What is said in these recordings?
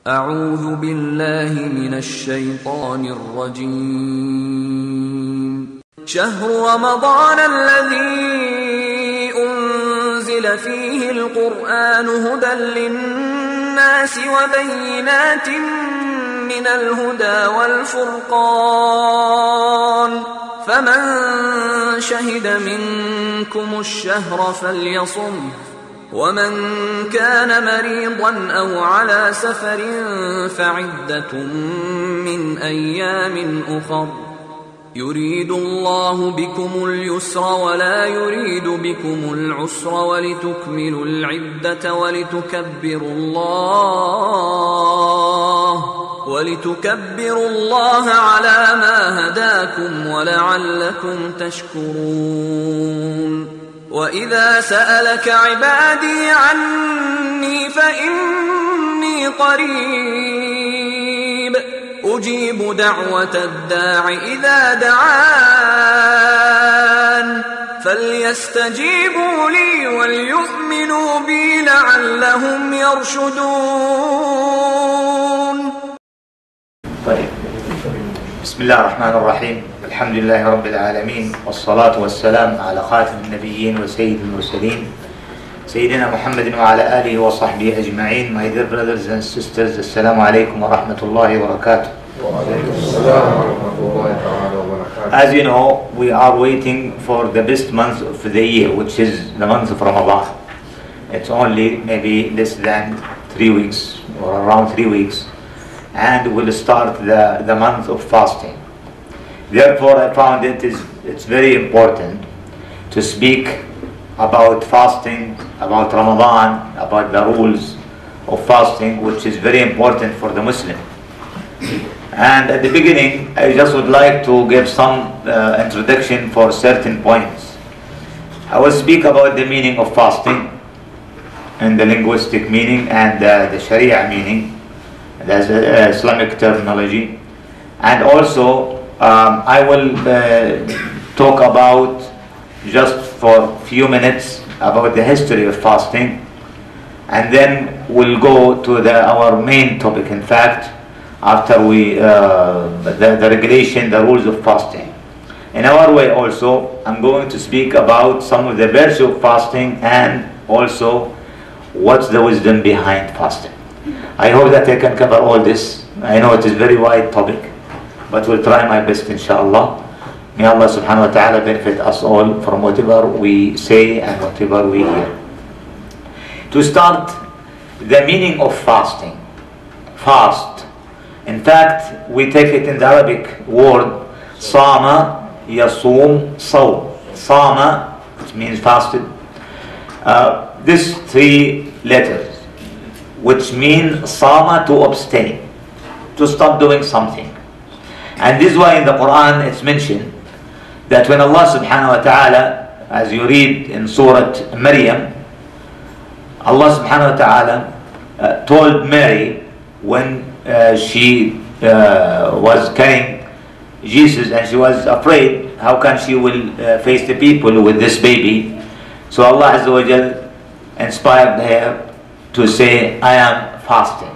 أعوذ بالله من الشيطان الرجيم. شهر رمضان الذي أنزل فيه القرآن هدى للناس وبينات من الهدى والفرقان، فمن شهد منكم الشهر فليصمه، ومن كان مريضا أو على سفر فعدة من أيام أخر، يريد الله بكم اليسر ولا يريد بكم العسر ولتكملوا العدة ولتكبروا الله على ما هداكم ولعلكم تشكرون. وإذا سألك عبادي عني فإني قريب أجيب دعوة الداع إذا دعان، فليستجيبوا لي وليؤمنوا بي لعلهم يرشدون. طيب، بسم الله الرحمن الرحيم. الحمد لله رب العالمين، والصلاة والسلام على خاتم النبيين وسيد المرسلين سيدنا محمد وعلى آله وصحبه أجمعين. My dear brothers and sisters, Assalamu alaikum wa rahmatullahi wa barakatuh. As you know, we are waiting for the best month of the year, which is the month of Ramadan. It's only maybe less than 3 weeks or around 3 weeks, and we'll start the month of fasting. Therefore, I found it's very important to speak about fasting, about Ramadan, about the rules of fasting, which is very important for the Muslim. And at the beginning, I just would like to give some introduction for certain points. I will speak about the meaning of fasting and the linguistic meaning and the Sharia meaning, that's Islamic terminology. And also, I will talk about, just for a few minutes, about the history of fasting, and then we'll go to our main topic, in fact, after the regulation, the rules of fasting. In our way also, I'm going to speak about some of the virtues of fasting and also what's the wisdom behind fasting. I hope that I can cover all this. I know it is a very wide topic, but we'll try my best, inshallah. May Allah subhanahu wa ta'ala benefit us all from whatever we say and whatever we hear. To start, the meaning of fasting. Fast. In fact, we take it in the Arabic word, Sama, Yasum, Sawm. Sama, which means fasted. These 3 letters, which mean Sama, to abstain, to stop doing something. And this is why in the Qur'an it's mentioned that when Allah subhanahu wa ta'ala, as you read in Surah Maryam, Allah subhanahu wa ta'ala told Mary when she was carrying Jesus and she was afraid, how can she will face the people with this baby? So Allah Azza wa Jal inspired her to say, I am fasting.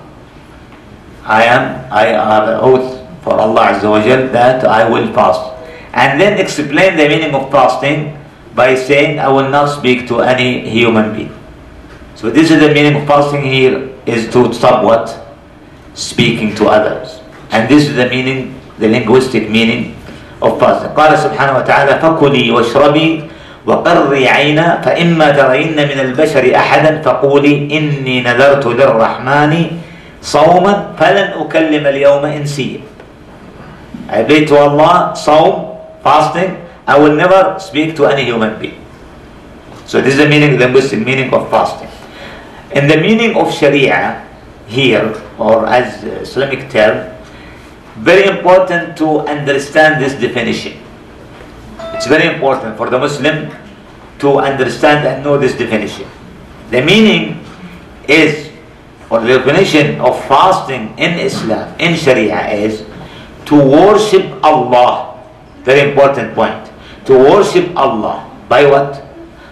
I have an oath for Allah Azza wa Jal that I will fast. And then explain the meaning of fasting by saying, I will not speak to any human being. So this is the meaning of fasting here, is to stop what? Speaking to others. And this is the meaning, the linguistic meaning of fasting. قال سبحانه وتعالى فكلي واشربي وقري عينا فإما ترين من البشر أحدا فقولي إني نذرت للرحمن صوما فلن أكلم اليوم إنسيا. I pray to Allah, Sawm, fasting, I will never speak to any human being. So this is the meaning, the linguistic meaning of fasting. In the meaning of Sharia here, or as Islamic term, very important to understand this definition. It's very important for the Muslim to understand and know this definition. The meaning is, or the definition of fasting in Islam, in Sharia, is to worship Allah. Very important point. To worship Allah. By what?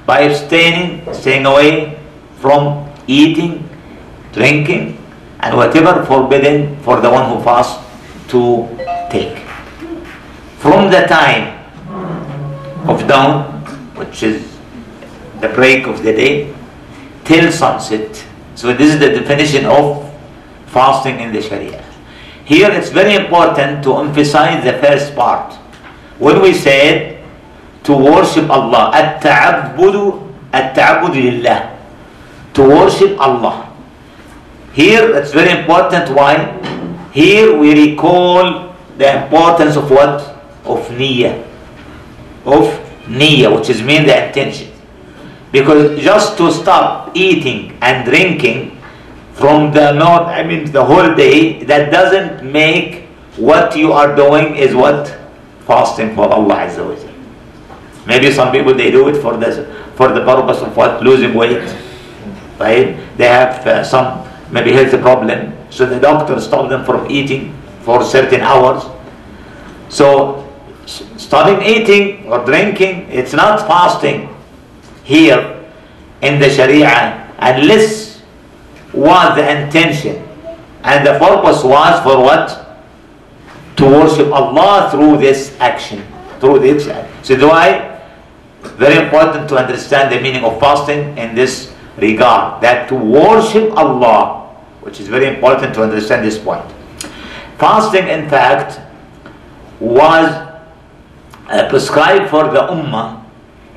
By abstaining, staying away from eating, drinking, and whatever forbidden for the one who fasts to take. From the time of dawn, which is the break of the day, till sunset. So this is the definition of fasting in the Sharia. Here it's very important to emphasize the first part. When we said to worship Allah, at-ta'abbud lillah, to worship Allah. Here it's very important. Why? Here we recall the importance of what? Of niyyah. Of niyyah, which is mean the intention. Because just to stop eating and drinking from the whole day, that doesn't make what you are doing is what? Fasting for Allah Azza wa Jalla. Maybe some people they do it for the purpose of what? Losing weight. Right? They have some maybe health problem, so the doctor stops them from eating for certain hours. So stopping eating or drinking, it's not fasting here in the Sharia, unless was the intention and the purpose was for what? To worship Allah through this action, through this action. So that's why very important to understand the meaning of fasting in this regard, that to worship Allah, which is very important to understand this point. Fasting, in fact, was prescribed for the Ummah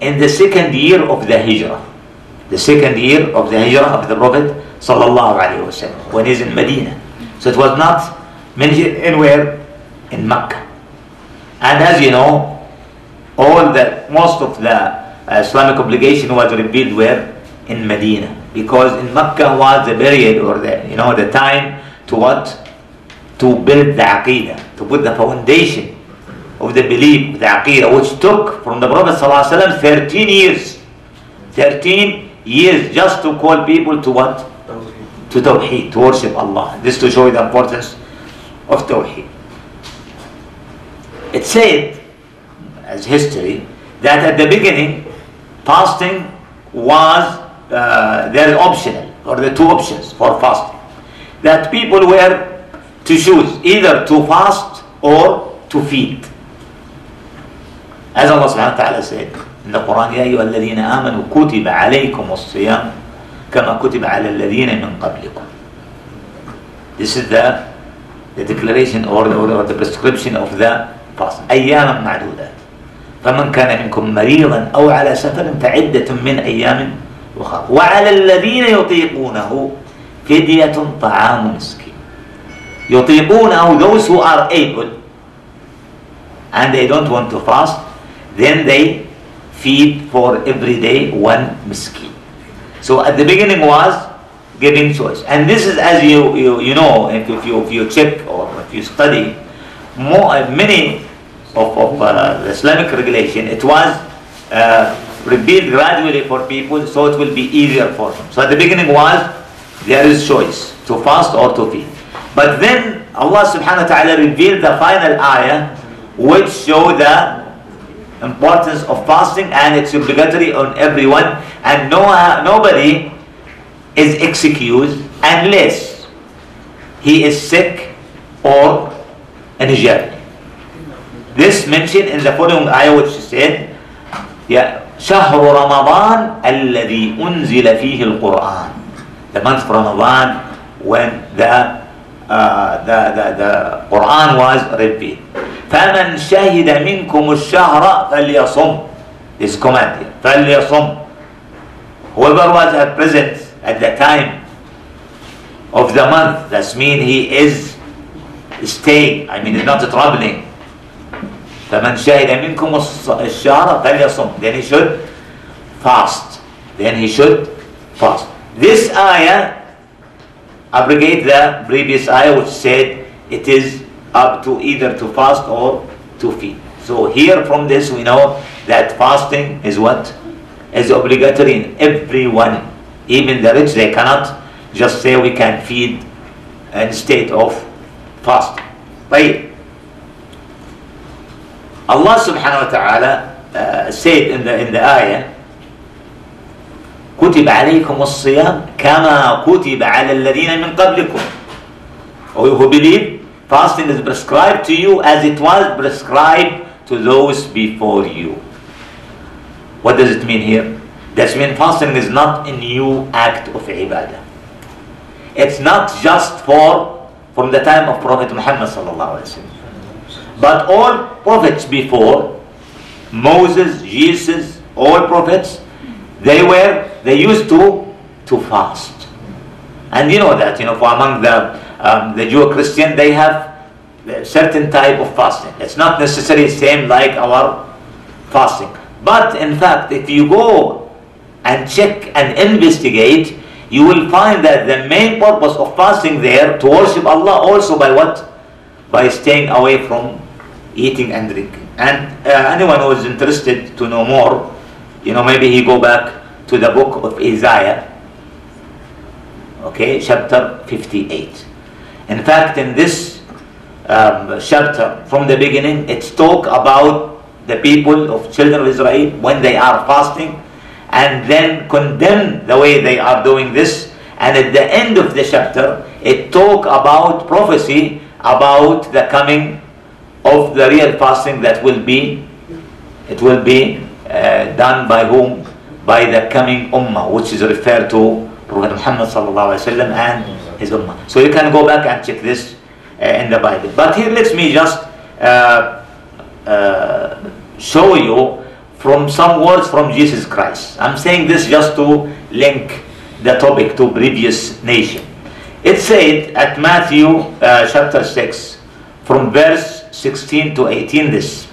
in the second year of the Hijrah. The second year of the Hijrah of the Prophet sallallahu alaihi wasallam, when he's in Medina. So it was not mentioned anywhere in Mecca. And as you know, most of the Islamic obligation was revealed where? In Medina. Because in Mecca was the period or the time to what? To build the Aqidah, to put the foundation of the belief, the Aqidah, which took from the Prophet ﷺ 13 years. 13 years just to call people to what? To Tawheed, to worship Allah. This to show the importance of Tawheed. It said, as history, that at the beginning, fasting was there is optional, or the two options for fasting. That people were to choose either to fast or to feed. As Allah subhanahu wa ta'ala said in the Qur'an, يَا أَيُّهَا الَّذِينَ آمَنُوا كُتِبَ عَلَيْكُمُ الصِّيَامُ كَمَا كُتِبَ عَلَى الَّذِينَ مِنْ قَبْلِكُم. This is the declaration or the prescription of the fast. أَيَّامًا مَعْدُودَاتٍ فَمَنْ كَانَ مِنْكُمْ مَرِيضًا أَوْ عَلَى سَفَرٍ فَعِدَّةٌ مِنْ أَيَّامٍ أُخَرَ وَعَلَى الَّذِينَ يُطِيقُونَهُ فِدْيَةٌ طَعَامُ مِسْكِينٍ. يُطِيقُونَهُ, those who are able and they don't want to fast, then they feed for every day one miskin. So at the beginning was giving choice, and this is, as you know, if you check or if you study many of the Islamic regulation, it was revealed gradually for people, so it will be easier for them. So at the beginning was there is choice to fast or to feed, but then Allah subhanahu wa ta'ala revealed the final ayah which show the importance of fasting, and it's obligatory on everyone, and nobody is excused unless he is sick or in a journey. This mentioned in the following ayah, which said, شهر رمضان الذي أنزل فيه القرآن, the month of Ramadan when the Qur'an was revealed. فَمَنْ شَهِدَ مِنْكُمُ الشَّهْرَ فَلْيَصُمْ. This command here, فَلْيَصُمْ. Whoever was at present at the time of the month, that means he is staying, he's not traveling. فَمَنْ شَهِدَ مِنْكُمُ الشَّهْرَ فَلْيَصُمْ. Then he should fast. This ayah abrogate the previous ayah which said it is up to either to fast or to feed. So here from this we know that fasting is what? Is obligatory in everyone. Even the rich, they cannot just say we can feed instead of fasting. Right? Allah subhanahu wa ta'ala said in the ayah, كتب عليكم الصيام كما كتب على الذين من قبلكم or who believe fasting is prescribed to you as it was prescribed to those before you. What does it mean here? That means fasting is not a new act of ibadah. It's not just from the time of Prophet Muhammad sallallahu alaihi wasallam, but all prophets before, Moses, Jesus, all prophets, they used to fast. And you know that, for among the Jew Christian, they have a certain type of fasting. It's not necessarily same like our fasting. But in fact, if you go and check and investigate, you will find that the main purpose of fasting there to worship Allah also by what? By staying away from eating and drinking. And anyone who is interested to know more, maybe he go back to the book of Isaiah, okay, chapter 58. In fact, in this chapter, from the beginning, it's talk about the people of children of Israel when they are fasting, and then condemn the way they are doing this. And at the end of the chapter, it talk about prophecy about the coming of the real fasting that will be done by whom? By the coming ummah, which is referred to Prophet Muhammad sallallahu alaihi wasallam and his ummah. So you can go back and check this in the Bible. But here let me just show you from some words from Jesus Christ. I'm saying this just to link the topic to previous nation. It said at Matthew chapter 6 from verse 16 to 18 this.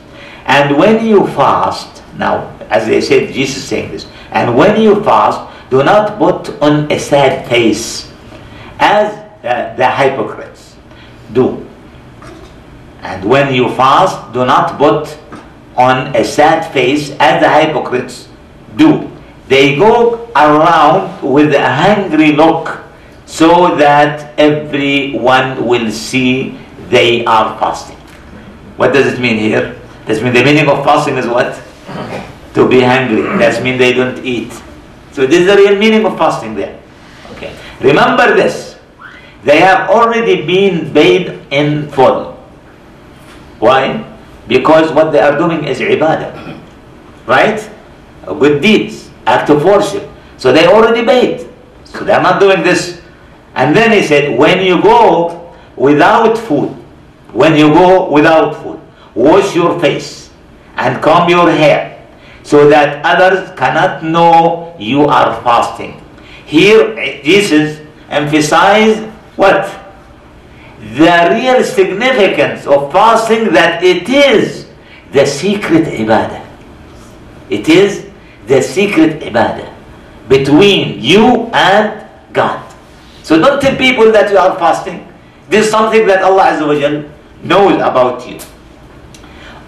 And when you fast, now as they said, Jesus saying this, and when you fast, do not put on a sad face as the hypocrites do. And when you fast, do not put on a sad face as the hypocrites do. They go around with a hungry look so that everyone will see they are fasting. What does it mean here? Does it mean the meaning of fasting is what? To be hungry. That means they don't eat. So this is the real meaning of fasting there. Okay. Remember this. They have already been paid in full. Why? Because what they are doing is ibadah. Right? Good deeds. Act of worship. So they already paid. So they are not doing this. And then he said, when you go without food, wash your face and comb your hair so that others cannot know you are fasting. Here Jesus emphasized what? The real significance of fasting, that it is the secret ibadah. It is the secret ibadah between you and God. So don't tell people that you are fasting. This is something that Allah Azza wa Jal knows about you.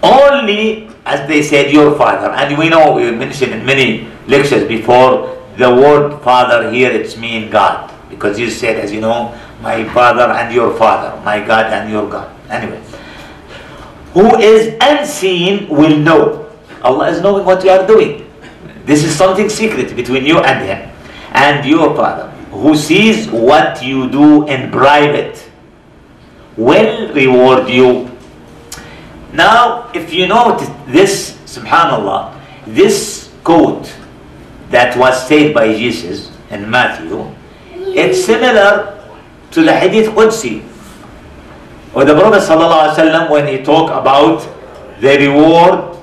Only, as they said, your father. And we know, we mentioned in many lectures before, the word father here, it's mean God. Because Jesus said, as you know, my father and your father, my God and your God. Anyway, who is unseen will know. Allah is knowing what you are doing. This is something secret between you and Him. And your Father, who sees what you do in private, will reward you. Now, if you notice this, subhanallah, this quote that was said by Jesus in Matthew, it's similar to the Hadith Qudsi, or the Prophet sallallahu alaihi wasallam when he talked about the reward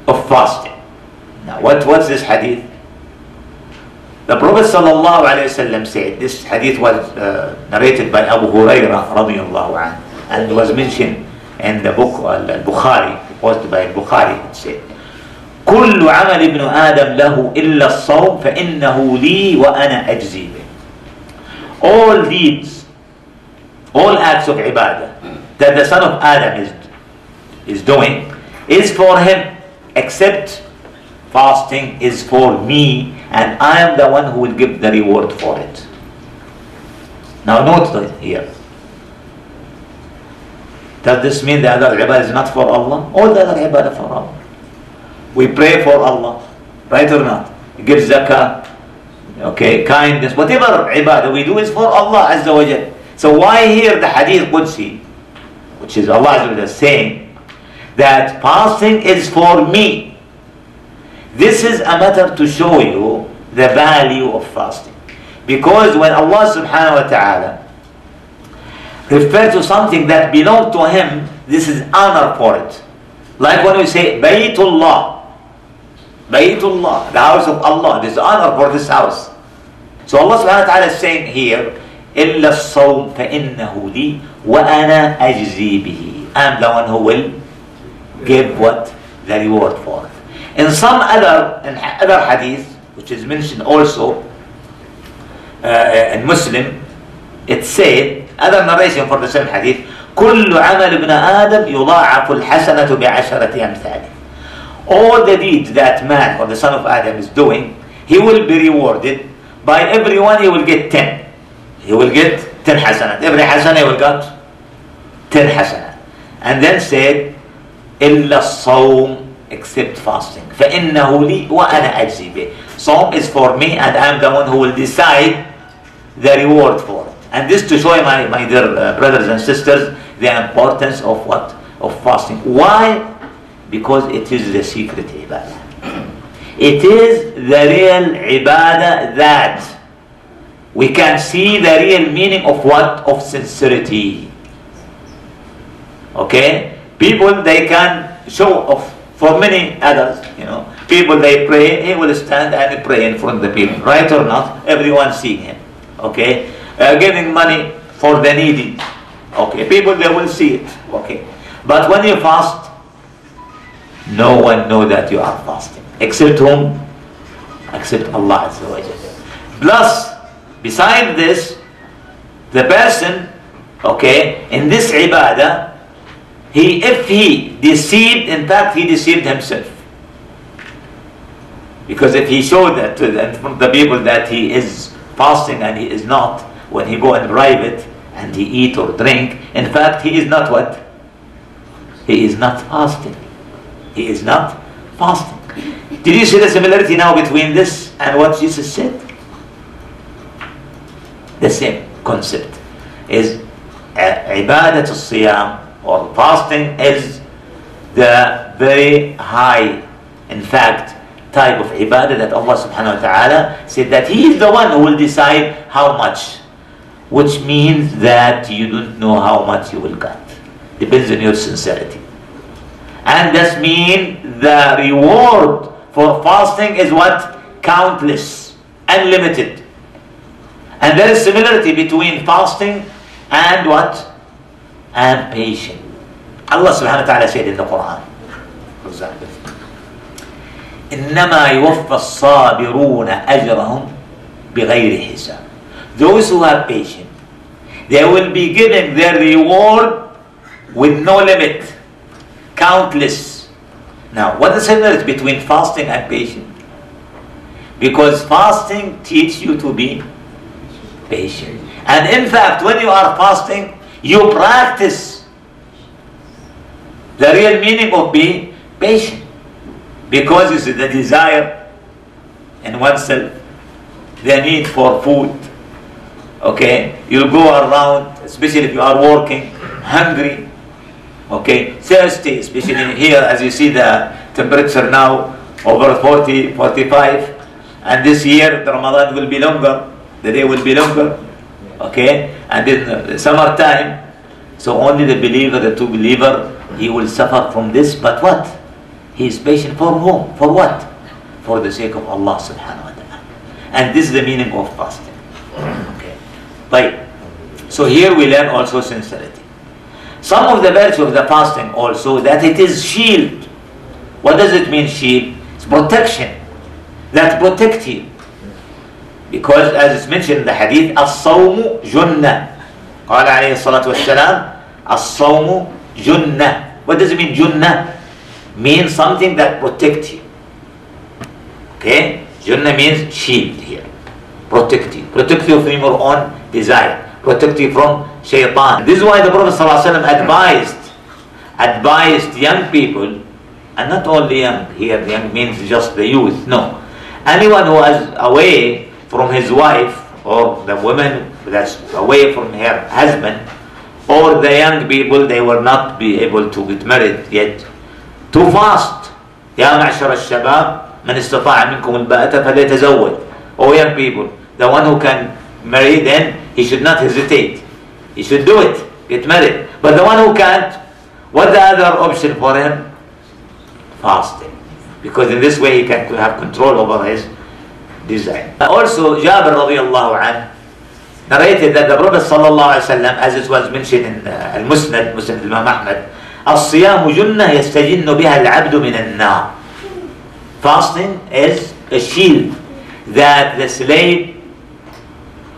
of fasting. Now, what's this hadith? The Prophet sallallahu alaihi wasallam said, this hadith was narrated by Abu Hurairah radiyallahu anhu, and was mentioned in the book al-Bukhari, posted by al-Bukhari. It said, كل عمل ابن آدم له إلا الصوم فإنه لي وأنا أجزي به. All deeds, all acts of ibadah that the son of Adam is doing is for him, except fasting is for me, and I am the one who will give the reward for it. Now note here. Does this mean the other ibadah is not for Allah? All the other ibadah for Allah. We pray for Allah, right or not? Give zakah, okay, kindness, whatever ibadah we do is for Allah Azza wa Jal. So why here the hadith Qudsi, which is Allah saying that fasting is for me. This is a matter to show you the value of fasting. Because when Allah subhanahu wa ta'ala refers to something that belongs to Him, this is honor for it. Like when we say Baytullah, Baytullah, the house of Allah, this is honor for this house. So Allah subhanahu wa ta'ala is saying here, إِلَّا الصَّوْمَ فَإِنَّهُ لِي وَأَنَا أَجْزِي بِهِ. I'm the one who will give what? The reward for it. In some other hadith, which is mentioned also in Muslim, it said, other narration for the same hadith, كُلُّ عَمَلِ ابْنَ آدَمْ يُضَاعَفُ الْحَسَنَةُ بِعَشَرَةِ أَمْثَالِهِ. All the deeds that man or the son of Adam is doing, he will be rewarded. By everyone he will get 10. He will get 10 hasanat. Every hasanah he will get 10 hasanat. And then said, إِلَّا الصَّوْمِ, except fasting. فَإِنَّهُ لِي وَأَنَا أَجْزِي بِهِ. Sawm is for me and I am the one who will decide the reward for it. And this to show my dear brothers and sisters the importance of what? Of fasting. Why? Because it is the secret ibadah. It is the real ibadah that we can see the real meaning of what? Of sincerity. Okay? People, they can show off for many others, People, they pray, he will stand and pray in front of the people. Right or not? Everyone seeing him. Okay? Giving money for the needy. Okay? People, they will see it. Okay? But when you fast, no one knows that you are fasting. Except whom? Except Allah Azza wa Jalla. Plus, beside this, the person, okay, in this ibadah, if he deceived, in fact, he deceived himself. Because if he showed that to the people that he is fasting and he is not, when he go in private and he eat or drink, in fact, he is not what? He is not fasting. He is not fasting. Did you see the similarity now between this and what Jesus said? The same concept is ibadat al-siyam, or fasting is the very high, in fact, type of ibadah that Allah subhanahu wa ta'ala said that He is the one who will decide how much, which means that you don't know how much you will get. Depends on your sincerity. And this means the reward for fasting is what? Countless, unlimited. And there is similarity between fasting and what? And patience. Allah subhanahu wa ta'ala said in the Qur'an, for example, إِنَّمَا يُوَفَّ الصَّابِرُونَ أَجْرَهُمْ بِغَيْرِ حِسَابٍ. Those who have patience, they will be given their reward with no limit, countless. Now, what is the difference between fasting and patience? Because fasting teaches you to be patient. And in fact, when you are fasting, you practice the real meaning of being patient. Because it's the desire in oneself, the need for food. Okay, you'll go around, especially if you are working, hungry, okay, thirsty, especially here as you see the temperature now over 40, 45, and this year the Ramadan will be longer, the day will be longer, okay, and in the summertime, so only the believer, the true believer, he will suffer from this, but what? He is patient for whom? For what? For the sake of Allah subhanahu wa ta'ala. And this is the meaning of fasting. Okay. Right. So here we learn also sincerity. Some of the virtue of the fasting also, that it is shield. What does it mean shield? It's protection. That protect you. Because as it's mentioned in the hadith, الصوم جنة. قال عليه الصلاة والسلام الصوم جنة. What does it mean جنة? Means something that protects you. Okay? Junnah means shield here. Protect you. Protect you from your own desire. Protect you from shaitan. This is why the Prophet ﷺ advised young people, and not only young, here young means just the youth, no. Anyone who is away from his wife, or the woman that's away from her husband, or the young people, they will not be able to get married yet, to fast. يا معشر الشباب من استطاع منكم الباءة فليتزوج. Oh young people, the one who can marry, then he should not hesitate. He should do it, get married. But the one who can't, what's the other option for him? Fasting. Because in this way he can have control over his desire. Also, Jabir radiallahu anhu narrated that the Prophet sallallahu alaihi wasallam, as it was mentioned in Al-Musnad, Musnad Imam Ahmad, الصيام جنة يستجن بها العبد من النار. Fasting is a shield that the slave,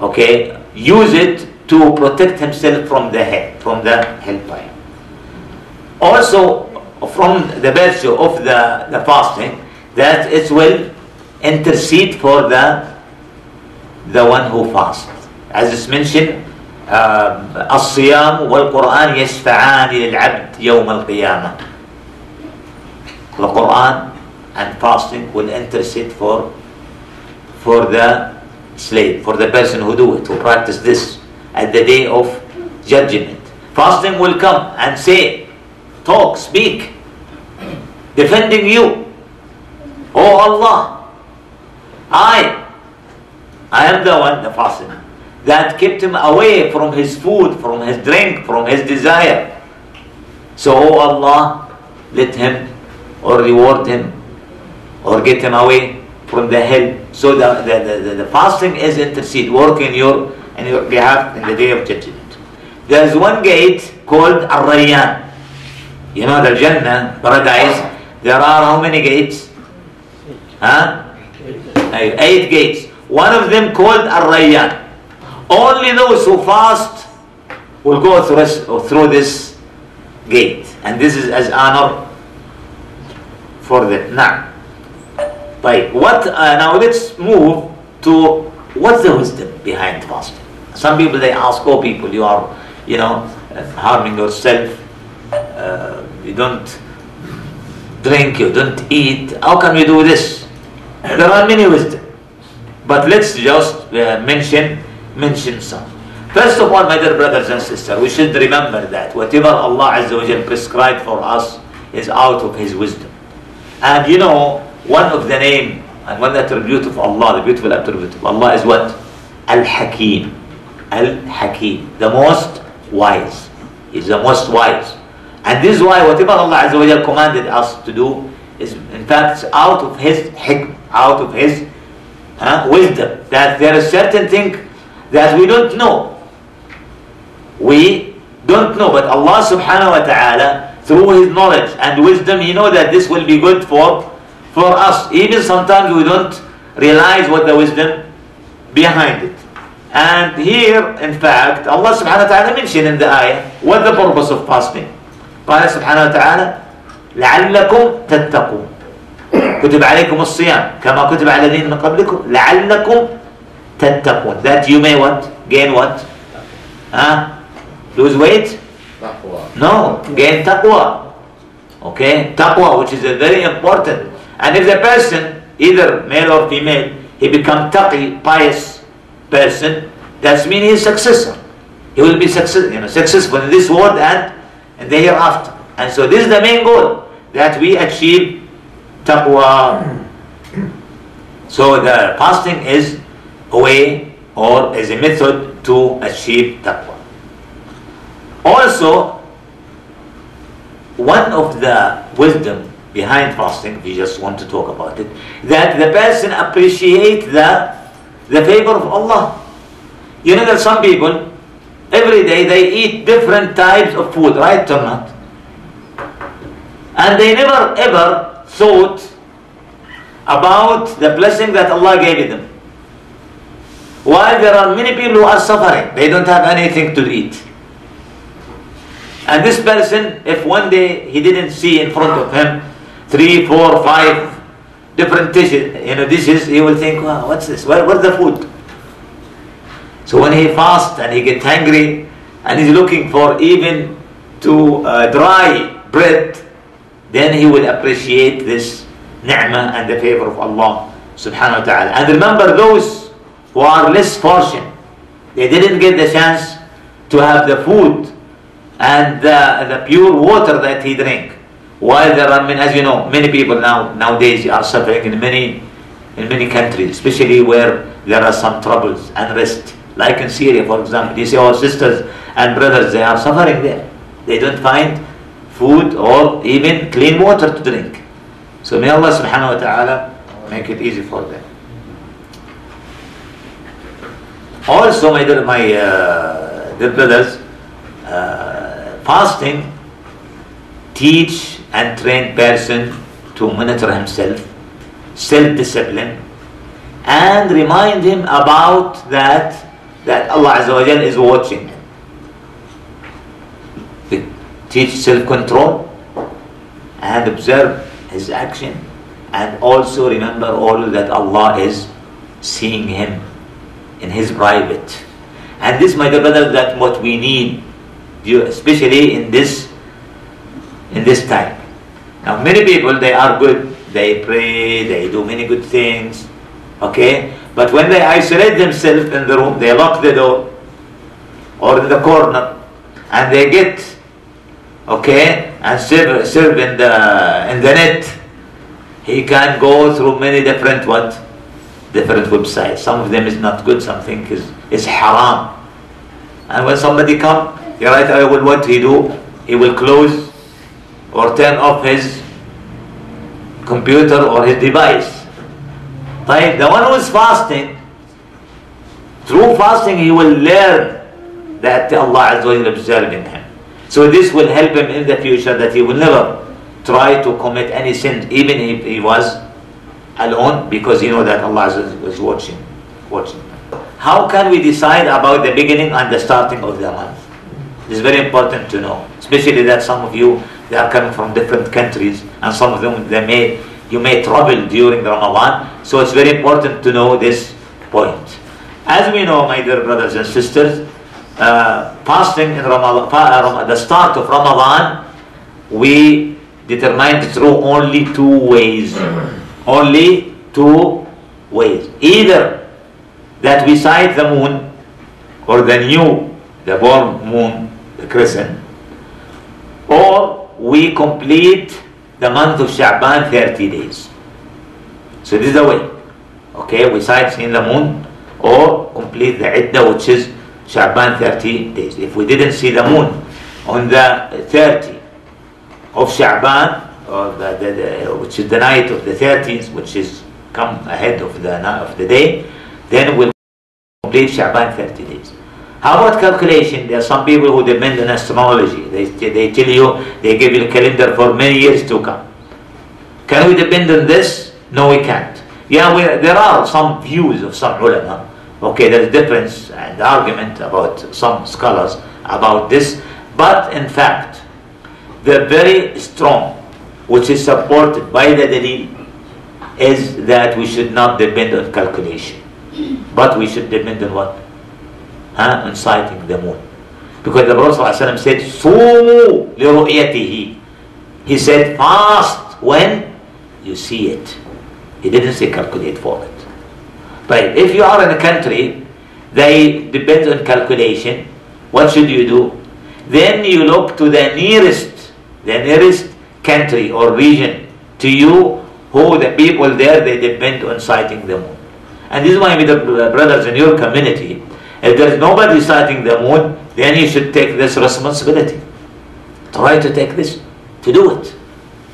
okay, use it to protect himself from the hellfire. Also, from the virtue of the fasting, that it will intercede for the one who fasts. As it's mentioned, الصيام والقرآن يشفعان للعبد يوم القيامة. The Quran and fasting will intercede for the slave, for the person who do it, who practice this at the day of judgment. Fasting will come and say, talk, speak, defending you. Oh Allah, I am the one, the fasting, that kept him away from his food, from his drink, from his desire. So, oh Allah, let him or reward him or get him away from the hell. So the fasting is intercede, work in your behalf in the day of judgment. There is one gate called Al-Rayyan. You know the Jannah, paradise, there are how many gates? 8 gates. One of them called Al-Rayyan. Only those who fast will go through this gate, and this is as honor for them. Now, now let's move to what's the wisdom behind fasting. Some people, they ask, oh people, you are, harming yourself, you don't drink, you don't eat, how can we do this? There are many wisdom, but let's just mention some. First of all, my dear brothers and sisters, we should remember that whatever Allah Azza wa Jal prescribed for us is out of His wisdom. And one of the name and one attribute of Allah, the beautiful attribute of Allah, is what? Al-Hakim. Al-Hakim, the most wise. He's the most wise. And this is why whatever Allah Azza wa Jal commanded us to do is in fact out of His hikmah, out of His wisdom. That there is certain thing that we don't know. We don't know, but Allah subhanahu wa ta'ala, through His knowledge and wisdom, He knows that this will be good for us. Even sometimes we don't realize what the wisdom behind it. And here, in fact, Allah subhanahu wa ta'ala mentioned in the ayah, what the purpose of fasting? قال سبحانه وتعالى لعلكم تتقون كتب عليكم الصيام كما كتب على الذين من قبلكم لعلكم تتقون, that you may what? Gain what? Lose weight? Taqwa. No, gain taqwa. Okay, taqwa, which is a very important. And if the person, either male or female, he become taqi, pious person, that means he is successor. He will be successful in this world and in the hereafter. And so this is the main goal, that we achieve taqwa. So the fasting is a way or is a method to achieve taqwa. Also, one of the wisdom behind fasting, we just want to talk about it, that the person appreciate the favor of Allah. You know that some people, every day they eat different types of food, right or not? And they never ever thought about the blessing that Allah gave them. While there are many people who are suffering, they don't have anything to eat. And this person, if one day he didn't see in front of him 3, 4, 5 different dishes, he will think, wow, what's this? Where's the food? So when he fasts and he gets hungry and he's looking for even to dry bread, then he will appreciate this ni'mah and the favor of Allah subhanahu wa ta'ala. And remember those who are less fortunate, They didn't get the chance to have the food and the pure water that he drank. While there are many, as you know, many people nowadays are suffering in many countries, especially where there are some troubles, unrest. Like in Syria, for example, you see our sisters and brothers, they are suffering there. They don't find food or even clean water to drink. So may Allah subhanahu wa ta'ala make it easy for them. Also, my dear brothers, fasting teach and train person to monitor himself, self-discipline, and remind him about that Allah Azza wa Jal is watching him. Teach self-control and observe his action, and also remember all that Allah is seeing him in his private. And this, my dear brother, that what we need, especially in this time. Now many people, they are good, they pray, they do many good things, okay, but when they isolate themselves in the room, they lock the door or in the corner, and they get, okay, and serve in the net. He can go through many different websites. Some of them is not good, something is haram. And when somebody come, you right away, what he do? He will close or turn off his computer or his device. Right? The one who is fasting, through fasting he will learn that Allah Azza wa Jalla is observing him. So this will help him in the future, that he will never try to commit any sin, even if he was alone, because he knows that Allah is watching. How can we decide about the beginning and the starting of the month? It's very important to know, especially that some of you, they are coming from different countries, and some of them you may travel during Ramadan. So it's very important to know this point. As we know, my dear brothers and sisters, fasting in Ramadan, the start of Ramadan, we determined through only two ways. Only two ways. Either that we sight the moon, or the born moon, the crescent, or we complete the month of Sha'ban 30 days. So this is the way. Okay, we sight seeing the moon, or complete the Iddah, which is Sha'ban 30 days. If we didn't see the moon on the 30 of Sha'ban, or which is the night of the 30th, which is come ahead of the day, then we'll complete Sha'ban 30 days. How about calculation? There are some people who depend on astrology. They tell you, they give you a calendar for many years to come. Can we depend on this? No, we can't. Yeah, there are some views of some ulama. Okay, there is difference and argument about some scholars about this, but in fact, the very strong, which is supported by the dalil, is that we should not depend on calculation, but we should depend on what? On sighting the moon. Because the Prophet ﷺ said, "Sumu li ru'yatihi." He said, fast when you see it. He didn't say calculate for it. But if you are in a country, they depend on calculation, what should you do? Then you look to the nearest country or region to you, who the people there, they depend on sighting the moon. And this is why, with the brothers in your community, if there is nobody sighting the moon, then you should take this responsibility. Try to take this, to do it,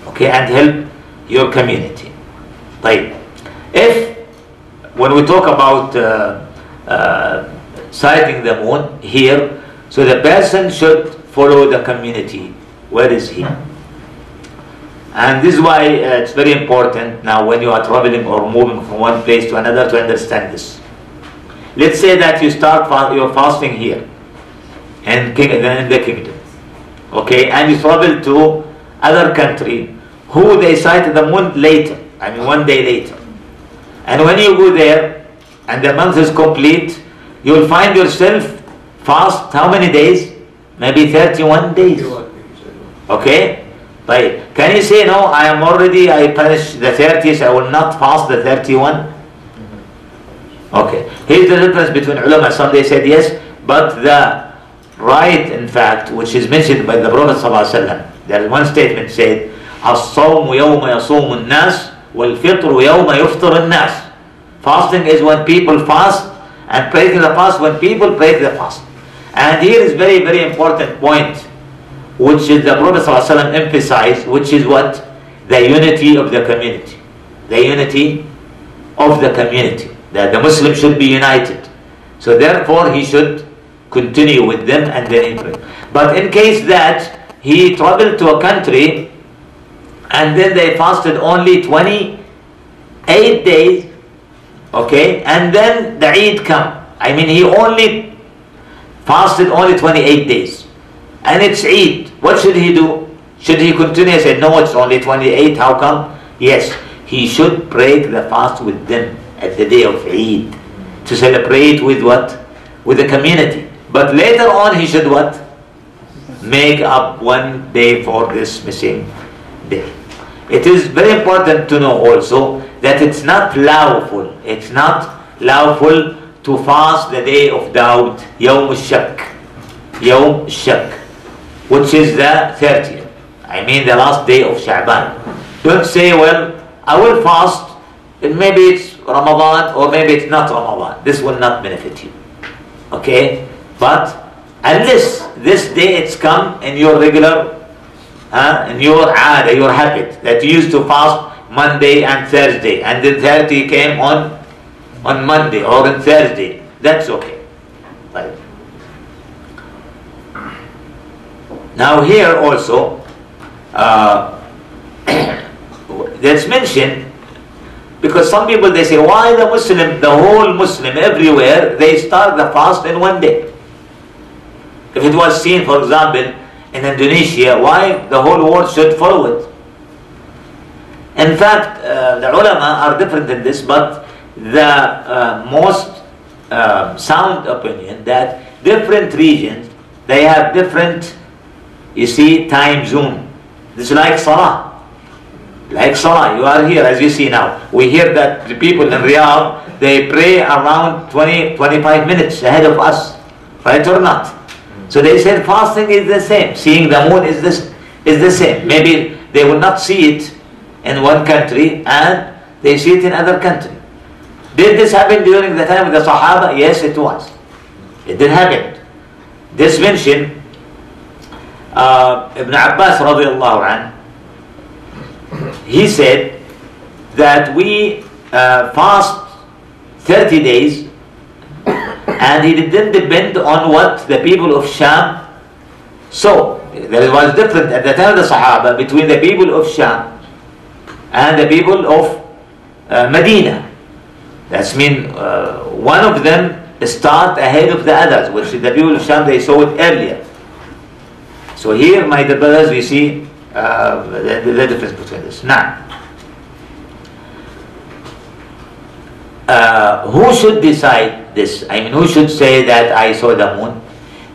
okay, and help your community. Right? When we talk about sighting the moon here, so the person should follow the community. Where is he? And this is why it's very important now when you are traveling or moving from one place to another to understand this. Let's say that you start your fasting here in the kingdom, okay, and you travel to other country who they sight the moon later, I mean 1 day later. And when you go there and the month is complete, you will find yourself fast how many days? Maybe 31 days. Okay? Right. Can you say, no, I finished the 30th, I will not fast the 31? Okay. Here's the difference between ulama. Some they said yes, but the right, in fact, which is mentioned by the Prophet ﷺ, there is one statement said, الصوم يوم يصوم الناس والفطر يوم يفطر الناس. Fasting is when people fast, and breaking the fast when people break the fast. And here is very, very important point, which is the Prophet ﷺ emphasized, which is what? The unity of the community. The unity of the community. That the Muslim should be united. So therefore he should continue with them and then he pray. But in case that he traveled to a country and then they fasted only 28 days, okay, and then the Eid come. I mean, he only fasted only 28 days. And it's Eid. What should he do? Should he continue and say, no, it's only 28, how come? Yes, he should break the fast with them at the day of Eid. To celebrate with what? With the community. But later on he should what? Make up one day for this missing day. It is very important to know also that it's not lawful. It's not lawful to fast the day of Dawood, Yawm al-Shak. Yawm al-Shak, which is the 30th. I mean the last day of Sha'ban. Don't say, well, I will fast, and maybe it's Ramadan or maybe it's not Ramadan. This will not benefit you. Okay? But unless this day it's come in your regular, in your aada, your habit, that you used to fast Monday and Thursday, and the 30 came on Monday or on Thursday, that's okay. Right. Now here also, that's mentioned, because some people they say, why the Muslim, the whole Muslim everywhere, they start the fast in one day? If it was seen, for example, in Indonesia, why the whole world should follow it? In fact, the ulama are different in this, but the most sound opinion that different regions, they have different, you see, time zone. This is like Salah. Like Salah, you are here as you see now. We hear that the people in Riyadh, they pray around 20-25 minutes ahead of us. Right or not? So they said fasting is the same. Seeing the moon is the same. Maybe they will not see it in one country and they see it in other country. Did this happen during the time of the Sahaba? Yes, it was. It did happen. This mentioned Ibn Abbas radiallahu anh, he said that we fast 30 days and it didn't depend on what the people of Sham saw. There was different at the time of the Sahaba between the people of Sham and the people of Medina. That's mean one of them start ahead of the others, which the people of Sham, they saw it earlier. So here, my dear brothers, we see the difference between this. Now, who should decide this? I mean, who should say that I saw the moon?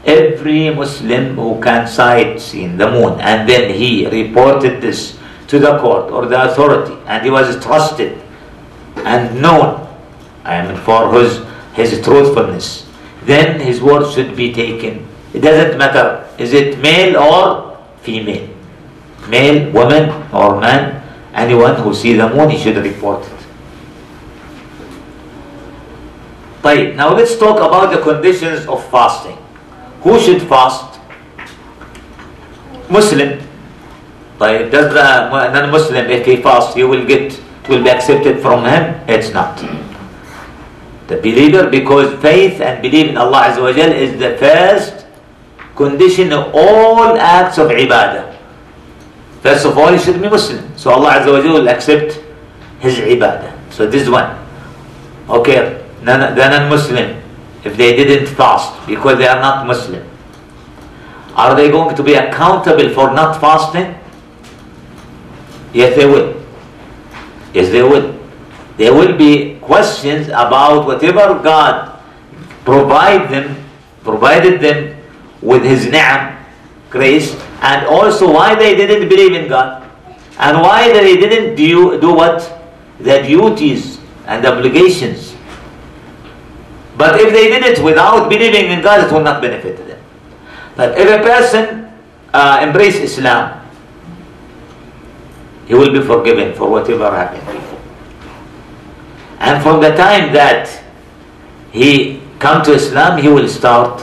Every Muslim who can sight seen the moon and then he reported this to the court or the authority and he was trusted and known, I mean, for his truthfulness, then his word should be taken. It doesn't matter, is it male or female? Male, woman or man, anyone who sees the moon, he should report it. Right, now let's talk about the conditions of fasting. Who should fast? Muslim. Right, does the non-Muslim, if he fasts, it will be accepted from him? It's not. The believer, because faith and belief in Allah Azza wa Jal is the first condition of all acts of ibadah. First of all, he should be Muslim. So Allah Azza wa Jal will accept his ibadah. So this is one. Okay, the non-Muslim, if they didn't fast because they are not Muslim, are they going to be accountable for not fasting? Yes, they will. Yes, they will. There will be questions about whatever God provided them with His ni'am, grace, and also why they didn't believe in God, and why they didn't do what? The duties and obligations But if they did it without believing in God, it will not benefit them. But if a person embraces Islam, he will be forgiven for whatever happened before. And from the time that he come to Islam, he will start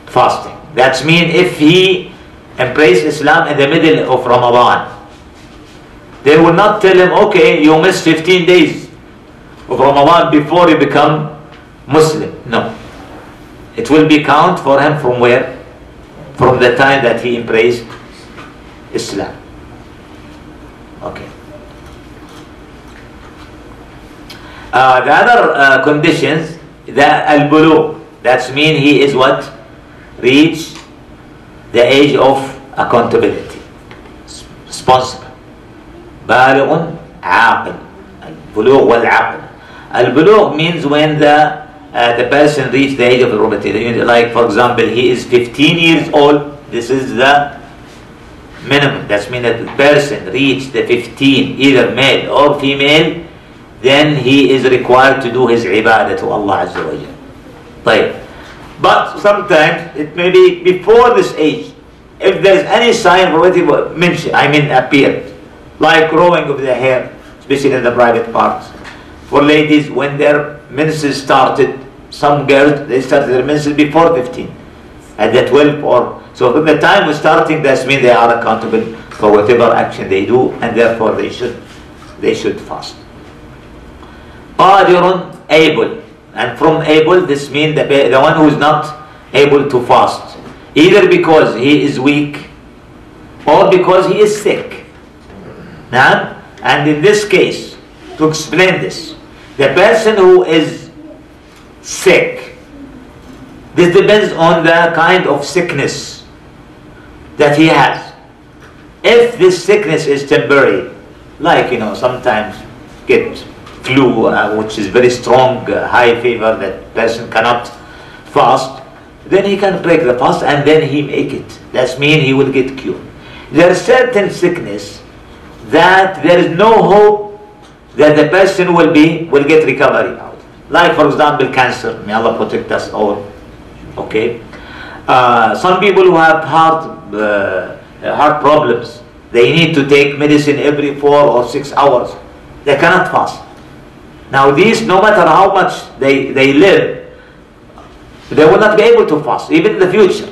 fasting. That means if he embraces Islam in the middle of Ramadan, they will not tell him, okay, you missed 15 days of Ramadan before you become Muslim. No. It will be count for him from where? From the time that he embraced Islam. Okay. The other conditions, the al-bulugh, that means he is what? Reach the age of accountability, responsible. بالغ عاقل. البلوغ والعقل. Al-bulugh means when the person reaches the age of puberty. Like for example, he is 15 years old. This is the minimum. That means that the person reached the 15, either male or female, then he is required to do his ibadah to Allah Azza wa Jalla. طيب. But sometimes it may be before this age. If there is any sign already appeared, like growing of the hair, especially in the private parts. For ladies, when their menses started, some girls, they started their menses before 15, at the 12 or so. From the time of starting, that means they are accountable for whatever action they do, and therefore they should fast. قادر, able, and from able, this means the one who is not able to fast, either because he is weak or because he is sick. Now, and in this case, to explain this, the person who is sick, this depends on the kind of sickness that he has. If this sickness is temporary, like sometimes get flu, which is very strong, high fever, that person cannot fast, then he can break the fast and then he make it. That means he will get cured. There are certain sickness that there is no hope that the person will get recovery out. Like for example, cancer. May Allah protect us all. Okay. Some people who have heart problems, they need to take medicine every 4 or 6 hours. They cannot fast. Now these, no matter how much they live, they will not be able to fast, even in the future.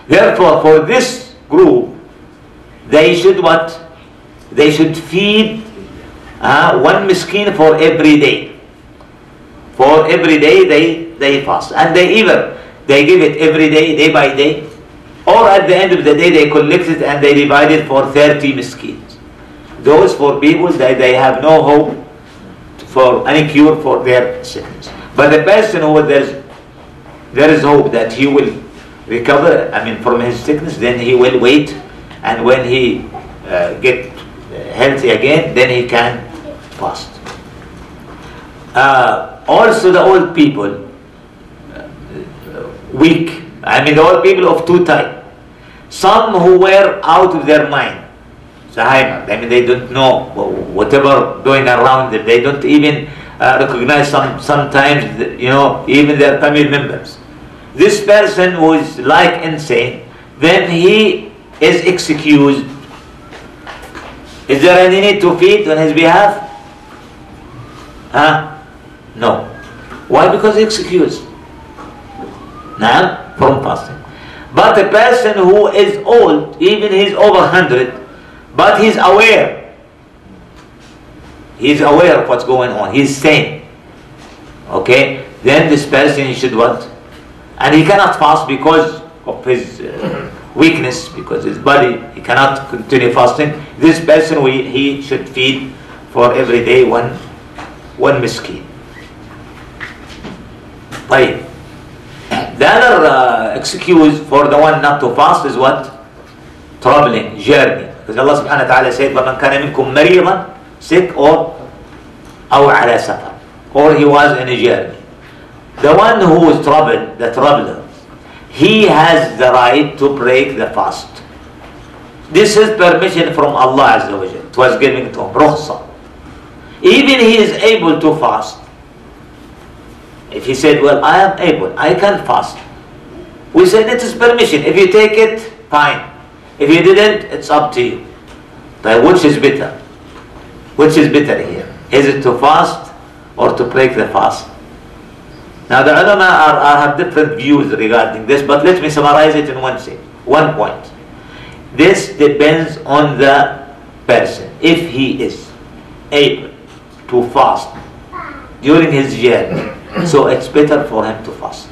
Therefore, for this group, they should what? They should feed one miskin for every day. For every day they fast. And they give it every day, day by day. Or at the end of the day they collect it and they divide it for 30 miskins. Those for people that they have no hope for any cure for their sickness. But the person who there is hope that he will recover, from his sickness, then he will wait, and when he get healthy again, then he can fast. Also the old people, weak. The old people of two types. Some who were out of their mind. They don't know whatever going around them. They don't even recognize sometimes, even their family members. This person who is like insane, then he is excused. Is there any need to feed on his behalf? No. Why? Because he's excused. Now, from fasting. But a person who is old, even he's over 100, but he's aware. He's aware of what's going on. He's sane. Okay? Then this person, he should what? And he cannot fast because of his weakness, because his body, he cannot continue fasting. This person, he should feed for every day one miskin. Right. The other excuse for the one not to fast is what? Traveling, journey. Because Allah subhanahu wa ta'ala said, وَمَنْ كَانَ مِنْكُمْ مَرِيضًا, sick or أَوْ عَلَى سَفَرٍ, or he was in a journey. The one who is troubled, the traveler, he has the right to break the fast. This is permission from Allah Azza wa Jalla. It was given to him, rukhsa. Even he is able to fast. If he said, well, I am able, I can fast, we said it is permission. If you take it, fine. If you didn't, it's up to you. But which is better? Which is better here? Is it to fast or to break the fast? Now the ulama have different views regarding this, but let me summarize it in one point. This depends on the person. If he is able to fast during his journey, so it's better for him to fast.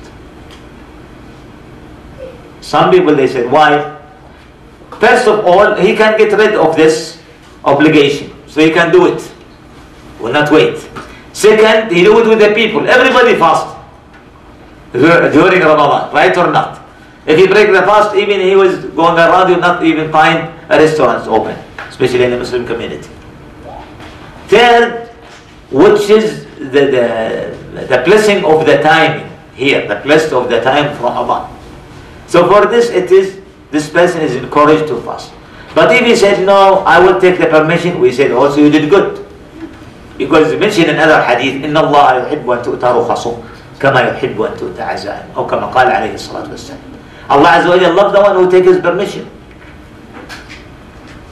Some people, they said, why? First of all, he can get rid of this obligation, so he can do it. Will not wait. Second, he do it with the people. Everybody fast during Ramadan, right or not? If he break the fast, even he was going around, you not even find a restaurant open, especially in the Muslim community. Third, which is the blessing of the time here, the blessing of the time from Ramadan. So for this, this person is encouraged to fast. But if he said, no, I will take the permission, we said also you did good. Because it's mentioned in other hadith, إِنَّ اللَّهَ يُحِبُّ أَن تُؤْتَى رُخَصُهُ كَمَا يُحِبُّ أَن تُؤْتَى عَزَائِمُهُ أو كما قال عليه الصلاة والسلام. Allah Azza wa Jalla loves the one who takes his permission.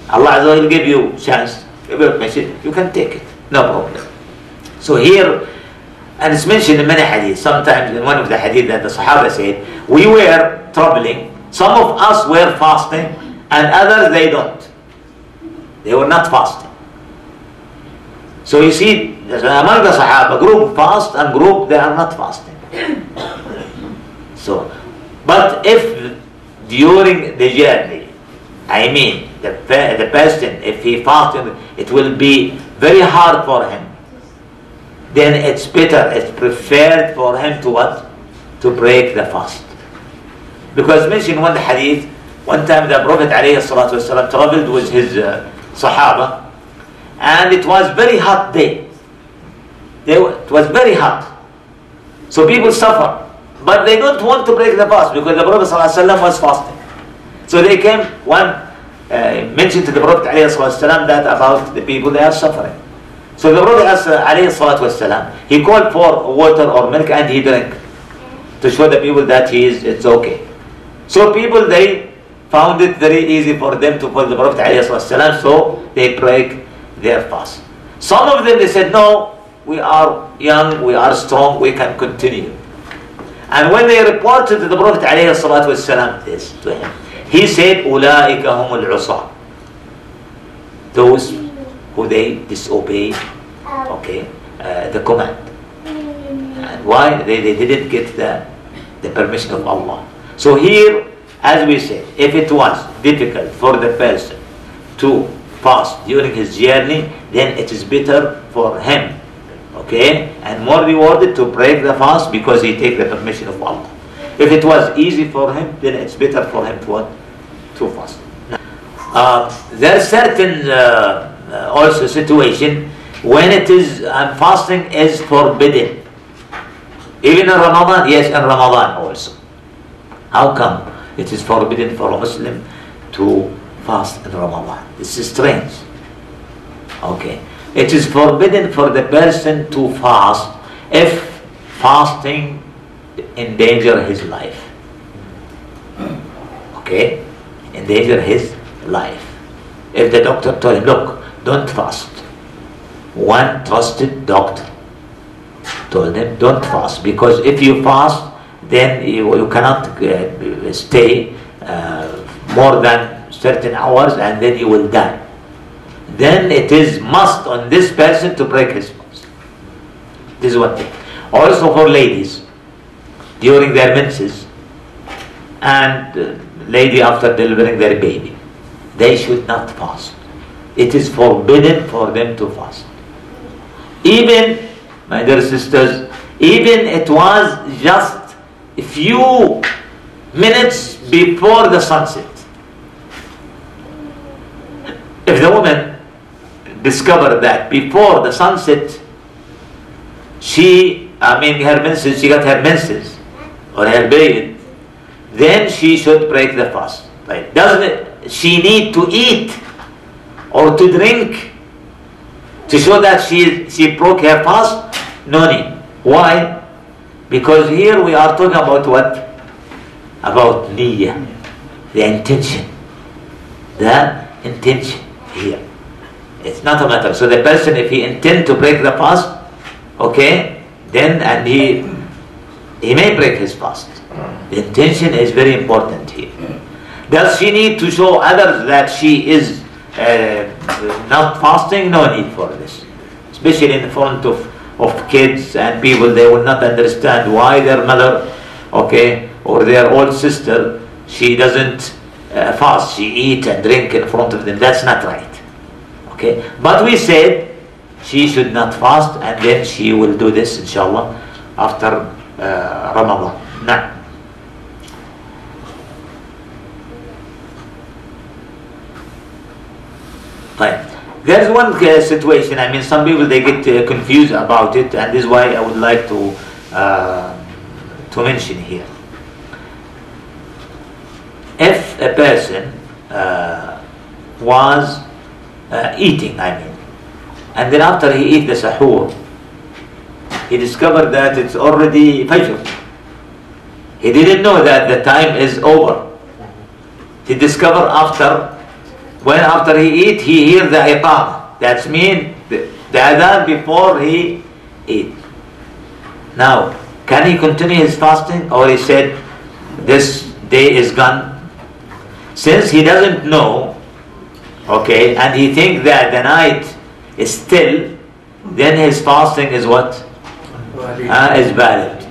Allah Azza wa Jalla give you chance, give you permission, you can take it, no problem. So here, and it's mentioned in many hadiths, sometimes in one of the hadith that the Sahaba said, we were traveling, some of us were fasting, and others they don't. They were not fasting. So you see, among the Sahaba, group fast and group they are not fasting. So, but if during the journey, I mean, the person, if he fasted, it will be very hard for him. Then it's better, it's preferred for him to what? To break the fast. Because mentioned one hadith, one time the Prophet ﷺ traveled with his Sahaba, and it was very hot day. It was very hot. So people suffer. But they don't want to break the fast because the Prophet ﷺ was fasting. So they came, one mentioned to the Prophet ﷺ that about the people, they are suffering. So the Prophet ﷺ, he called for water or milk and he drank to show the people that it's okay. So people, they found it very easy for them to follow the Prophet ﷺ, so they break their fast. Some of them, they said, no, we are young, we are strong, we can continue. And when they reported to the Prophet ﷺ this to him, he said, أُولَٰئِكَ هُمُ الْعُصَاةِ, those who they disobey, okay, the command. And why? They didn't get the permission of Allah. So here, as we said, if it was difficult for the person to fast during his journey, then it is better for him, okay, and more rewarded to break the fast because he take the permission of Allah. If it was easy for him, then it's better for him to fast. There are certain also situation when it is fasting is forbidden. Even in Ramadan, yes, in Ramadan also. How come it is forbidden for a Muslim to fast in Ramadan? This is strange. Okay. It is forbidden for the person to fast if fasting endanger his life. Okay? Endanger his life. If the doctor told him, look, don't fast. One trusted doctor told him, don't fast, because if you fast, then you cannot stay more than certain hours and then you will die. Then it is must on this person to break his fast. This is one thing. Also for ladies, during their menses, and lady after delivering their baby, they should not fast. It is forbidden for them to fast. Even, my dear sisters, even it was just a few minutes before the sunset. If the woman discovered that before the sunset, her menses, she got her menses or her period, then she should break the fast. Right? Doesn't she need to eat or to drink to show that she broke her fast? No need. Why? Because here we are talking about what? About niyyah, the intention. The intention here. It's not a matter. So the person, if he intend to break the fast, okay, then and he may break his fast. The intention is very important here. Does she need to show others that she is not fasting? No need for this. Especially in front of kids and people, they will not understand why their mother, okay, or their old sister, she doesn't fast. She eat and drink in front of them. That's not right. Okay, but we said she should not fast, and then she will do this inshallah after Ramadan. Now, there's one situation. I mean, some people, they get confused about it, and this is why I would like to mention here. If a person was eating, and then after he eat the sahur, he discovered that it's already Fajr. He didn't know that the time is over. He discovered after he eat, he hear the iqamah. That's mean the adhan before he eat. Now, can he continue his fasting, or he said this day is gone? Since he doesn't know, okay, and he thinks that the night is still, then his fasting is what? Is valid.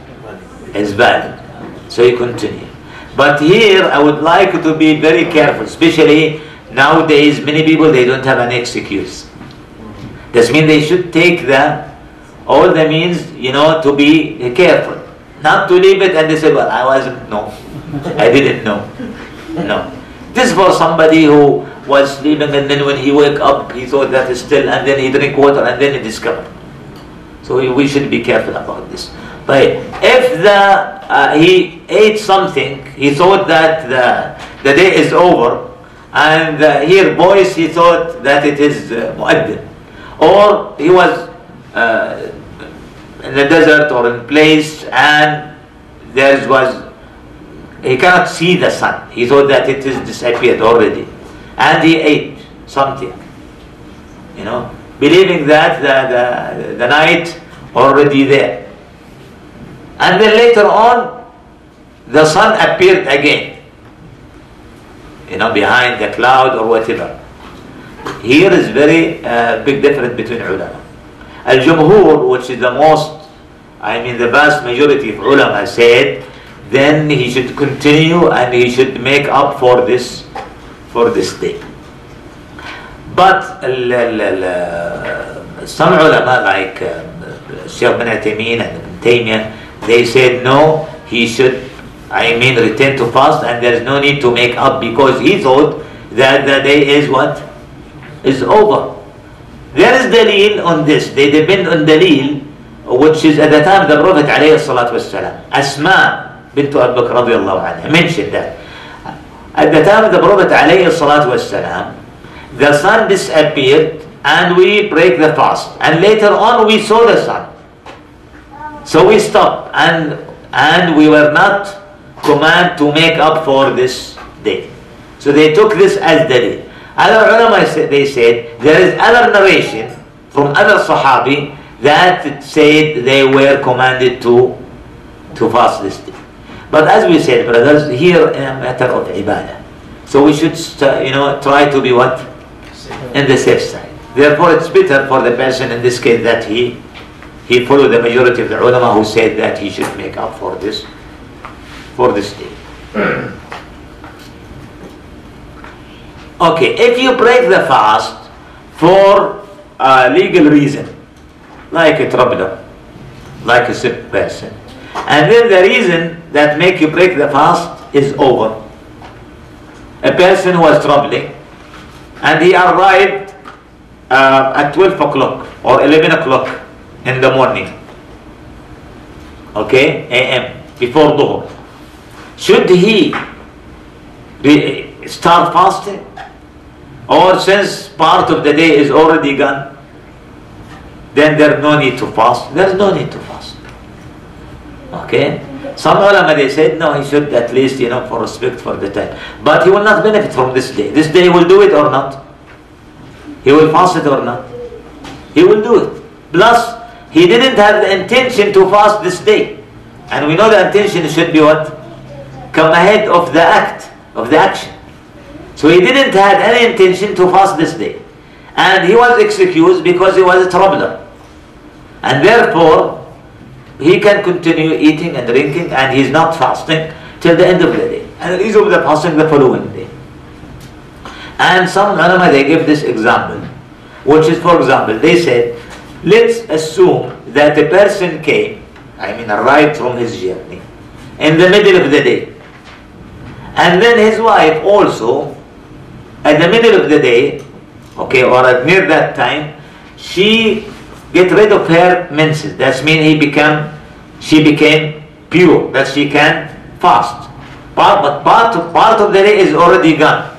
Is valid. So he continue. But here I would like to be very careful, especially nowadays many people, they don't have an excuse. That means they should take all the means, to be careful. Not to leave it and they say, well, I didn't know. No. This is for somebody who was sleeping, and then when he wake up, he thought that is still, and then he drink water, and then he discovered. So we should be careful about this. But if he ate something, he thought that the day is over, and here boys, he thought that it is mu'addin, or he was in the desert or in place, and he cannot see the sun. He thought that it is disappeared already, and he ate something, believing that the night already there. And then later on, the sun appeared again, behind the cloud or whatever. Here is very big difference between ulama. Al-Jumhur, which is the vast majority of ulama said, then he should continue and he should make up for this day. But some ulama like Sheikh bin Uthaymeen and Ibn Taymiyyah, they said no, he should return to fast, and there is no need to make up, because he thought that the day is what? Is over. There is dalil on this. They depend on dalil, which is at the time the Prophet ﷺ, Asma bint Abu Bakr radiallahu anha, mentioned that. At the time of the Prophet ﷺ, the sun disappeared and we break the fast. And later on we saw the sun. So we stopped and we were not commanded to make up for this day. So they took this as dalil. Other ulama, they said, there is other narration from other sahabi that said they were commanded to fast this day. But as we said, brothers, here in a matter of ibadah. So we should try to be what? In the safe side. Therefore it's better for the person in this case that he follow the majority of the ulama who said that he should make up for this day. Okay, if you break the fast for a legal reason, like a traveler, like a sick person, and then the reason that make you break the fast is over. A person who was traveling and he arrived at 12 o'clock or 11 o'clock in the morning, okay, a.m., before dhuhr. Should he start fasting? Or since part of the day is already gone, then there's no need to fast? There's no need to fast. Okay? Some ulama, they said, no, he should at least, for respect for the time. But he will not benefit from this day. This day he will do it or not? He will fast it or not? He will do it. Plus, he didn't have the intention to fast this day. And we know the intention should be what? Come ahead of the act, of the action. So he didn't have any intention to fast this day. And he was excused because he was a troubler. And therefore, he can continue eating and drinking and he's not fasting till the end of the day. And he's over the fasting the following day. And some ulama, they give this example, which is, for example, they said, let's assume that a person came, arrived from his journey, in the middle of the day. And then his wife also, at the middle of the day, okay, or at near that time, she get rid of her menses. That means she became pure, that she can fast. But part of the day is already gone.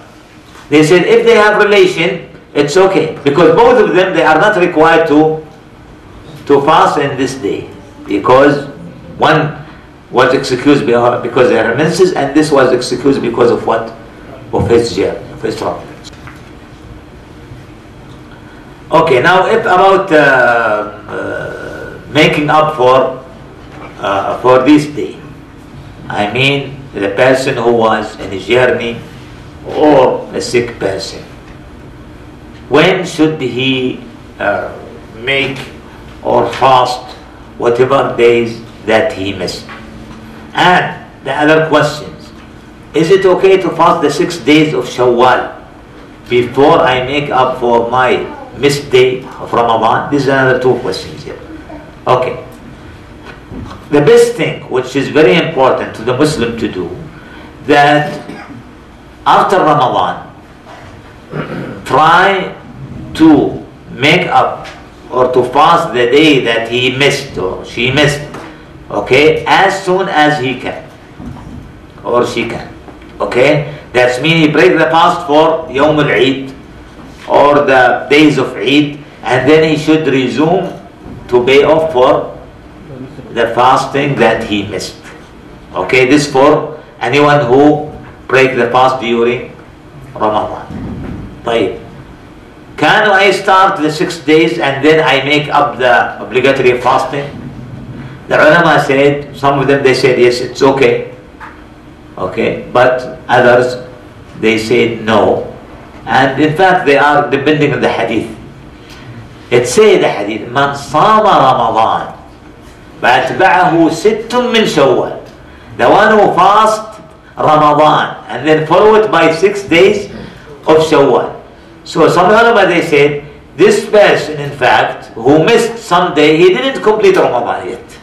They said if they have relation, it's okay. Because both of them, they are not required to fast in this day. Because one was excused because they are menses, and this was excused because of what? Of his journey, of his trouble. Okay, now if about making up for this day, the person who was in a journey or a sick person, when should he make or fast whatever days that he missed? And the other questions, is it okay to fast the 6 days of Shawwal before I make up for my missed day of Ramadan? These are another 2 questions here. Okay. The best thing, which is very important to the Muslim to do, that after Ramadan, try to make up or to fast the day that he missed or she missed, okay, as soon as he can or she can. Okay, that means he break the fast for Yawm al-Eid or the days of Eid, and then he should resume to pay off for the fasting that he missed. Okay, this for anyone who break the fast during Ramadan. طيب. Can I start the 6 days and then I make up the obligatory fasting? The ulama said, some of them they said yes, it's okay. Okay, but others they said no. And in fact they are depending on the hadith. It says the hadith, Man sama Ramadan فأتبعه ست من شوال. The one who fast Ramadan and then follow it by 6 days of Shawwal. So some ulama they said, this person in fact who missed some day, he didn't complete Ramadan yet.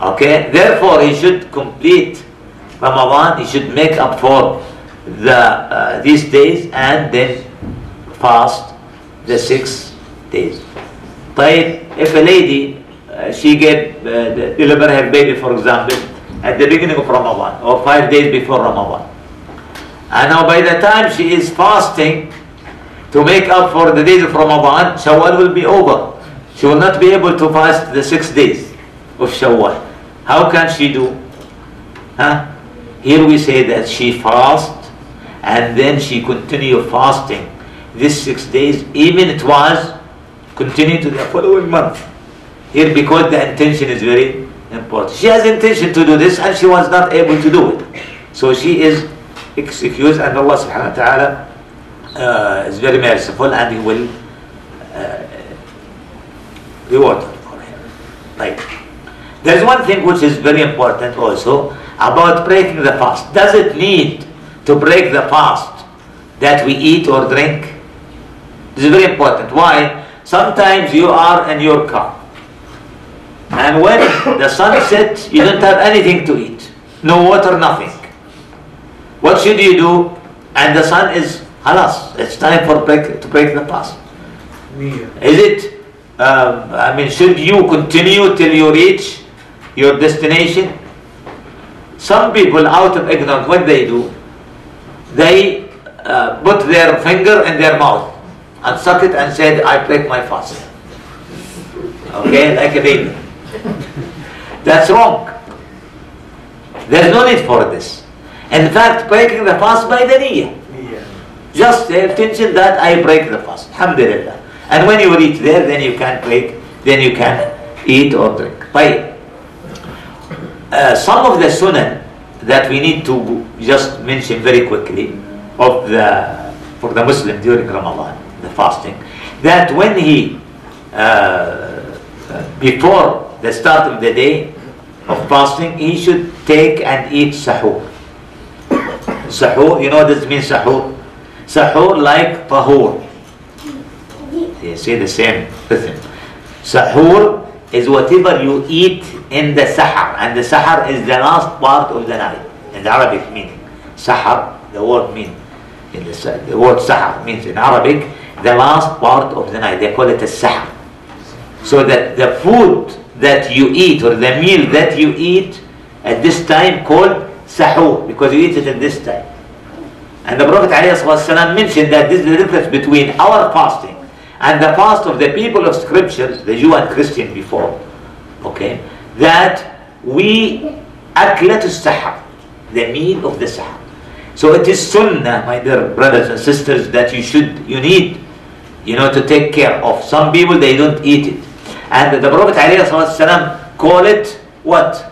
Okay, therefore he should complete Ramadan, he should make up for these days and then fast the 6 days. But if a lady, she deliver her baby, for example, at the beginning of Ramadan or 5 days before Ramadan, and now by the time she is fasting to make up for the days of Ramadan, Shawwal will be over. She will not be able to fast the 6 days of Shawwal. How can she do? Here we say that she fasts and then she continue fasting this 6 days, even it was continue to the following month. Here, because the intention is very important. She has intention to do this and she was not able to do it. So she is excused, and Allah subhanahu wa ta'ala is very merciful and He will reward her for her. Right. There's one thing which is very important also about breaking the fast. Does it need to break the fast that we eat or drink? This is very important. Why? Sometimes you are in your car, and when the sun sets, you don't have anything to eat. No water, nothing. What should you do? And the sun is, halas, it's time to break the fast. Is it, should you continue till you reach your destination? Some people, out of ignorance, what they do, they put their finger in their mouth and suck it and said, I break my fast. Okay, like a baby. That's wrong. There's no need for this. In fact, breaking the fast by the niyyah. Just the intention that I break the fast. Alhamdulillah. And when you reach there, then you can break, then you can eat or drink. Right. Some of the sunnah that we need to just mention very quickly for the Muslim during Ramadan, the fasting, that when he before the start of the day of fasting, he should take and eat sahur. Sahur, you know what this means, sahur? Sahur like tahur. You see the same rhythm. Sahur is whatever you eat in the sahar, and the sahar is the last part of the night in the Arabic meaning. Sahar, the word word sahar means in Arabic the last part of the night. They call it a sahar. So that the food that you eat or the meal that you eat at this time called sahur, because you eat it at this time. And the Prophet ﷺ mentioned that this is the difference between our fasting and the fast of the people of scriptures, the Jew and Christian before. Okay, that we aklat as-sahar, the meal of the sahar. So it is sunnah, my dear brothers and sisters, that you need, to take care of. Some people, they don't eat it. And the Prophet ﷺ call it what?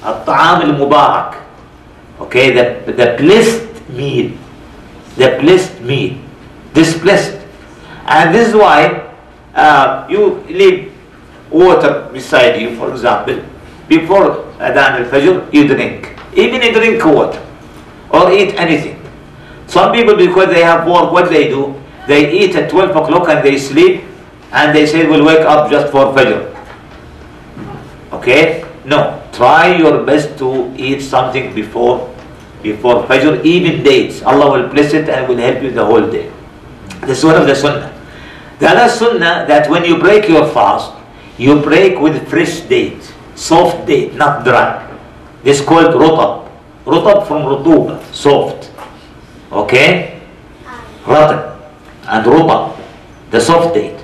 Al-ta'am al-mubarak. Okay, the blessed meal. The blessed meal. This blessed. And this is why you leave water beside you, for example. Before Adhan al-Fajr, you drink. Even you drink water. Or eat anything. Some people, because they have work, what they do? They eat at 12 o'clock and they sleep. And they say, we'll wake up just for Fajr. Okay? No. Try your best to eat something before Fajr, even dates. Allah will bless it and will help you the whole day. This is one of the sunnah. The other sunnah, that when you break your fast, you break with fresh date, soft date, not dry. This is called rutab. Rutab from rutuba, soft. Okay? Ratib and rutab, the soft date.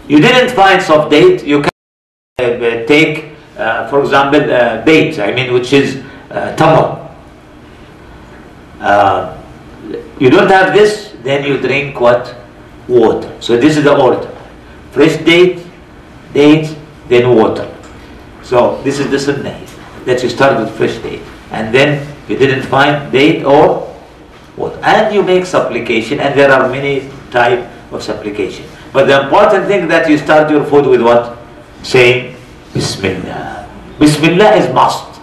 You didn't find soft date, you can take, for example, dates, which is tamar. You don't have this, then you drink what? Water. So this is the order. Fresh dates, then water. So this is the sunnah, that you start with fresh date. And then you didn't find date or water. And you make supplication, and there are many types of supplication. But the important thing that you start your food with what? Saying Bismillah. Bismillah is must,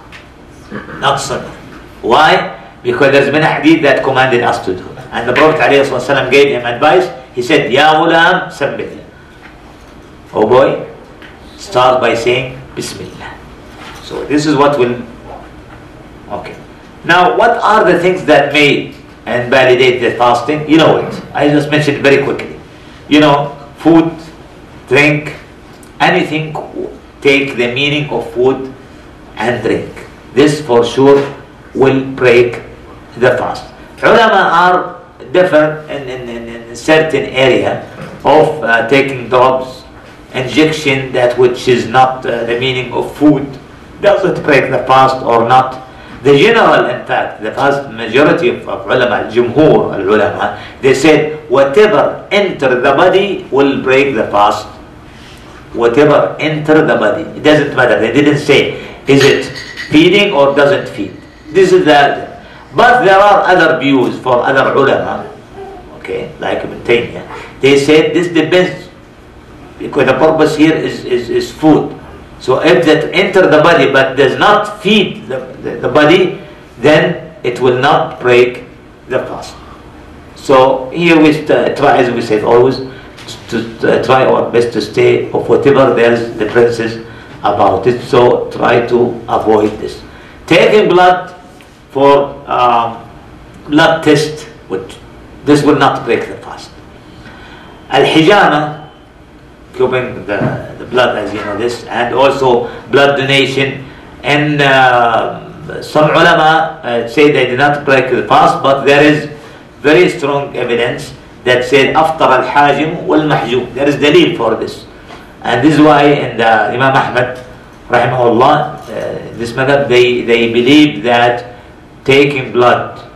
not sunnah. Why? Because there's been a hadith that commanded us to do. And the Prophet ﷺ gave him advice. He said, Ya ghulam, sabbillah. Oh boy, start by saying Bismillah. So this is what will... Okay. Now, what are the things that may invalidate the fasting? You know it. I just mentioned it very quickly. Food, drink, anything, take the meaning of food and drink. This for sure will break the fast. Ulama are different in certain area of taking drugs, injection, that which is not the meaning of food. Does it break the fast or not? The general, in fact, the vast majority of ulama, al-jumhur, al-ulama, they said whatever enter the body will break the fast. Whatever enter the body, it doesn't matter. They didn't say, is it feeding or doesn't feed? This is that. But there are other views for other ulama, okay, like Ibn Taymiyyah. They said this depends, because the purpose here is food. So if that enter the body but does not feed the body, then it will not break the fast. So here we try, as we said always, to try our best to stay of whatever there's differences about it. So try to avoid this. Taking blood for blood test, which this will not break the fast. Al-hijama, giving the blood, as you know this, and also blood donation. And some ulama say they did not break the fast, but there is very strong evidence that said after al-hajim wal-mahjum. There is dalil for this. And this is why in the Imam Ahmad, rahimahullah, this method, they believe that taking blood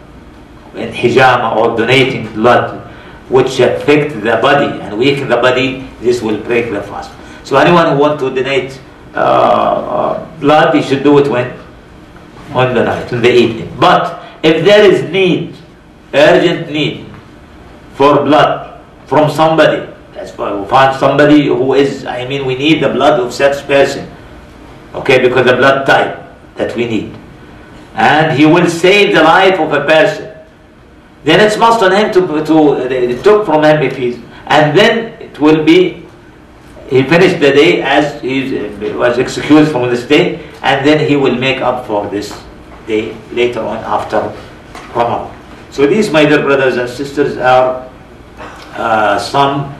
in hijama or donating blood which affect the body and weaken the body, this will break the fast. So anyone who wants to donate blood, he should do it when? On the night, in the evening. But if there is need, urgent need for blood from somebody, that's why we find somebody who is, we need the blood of such person, okay, because the blood type that we need, and he will save the life of a person, then it's must on him to took from him if he's, and then it will be, he finished the day as he was excused from this day, and then he will make up for this day later on after Ramadan. So these, my dear brothers and sisters, are some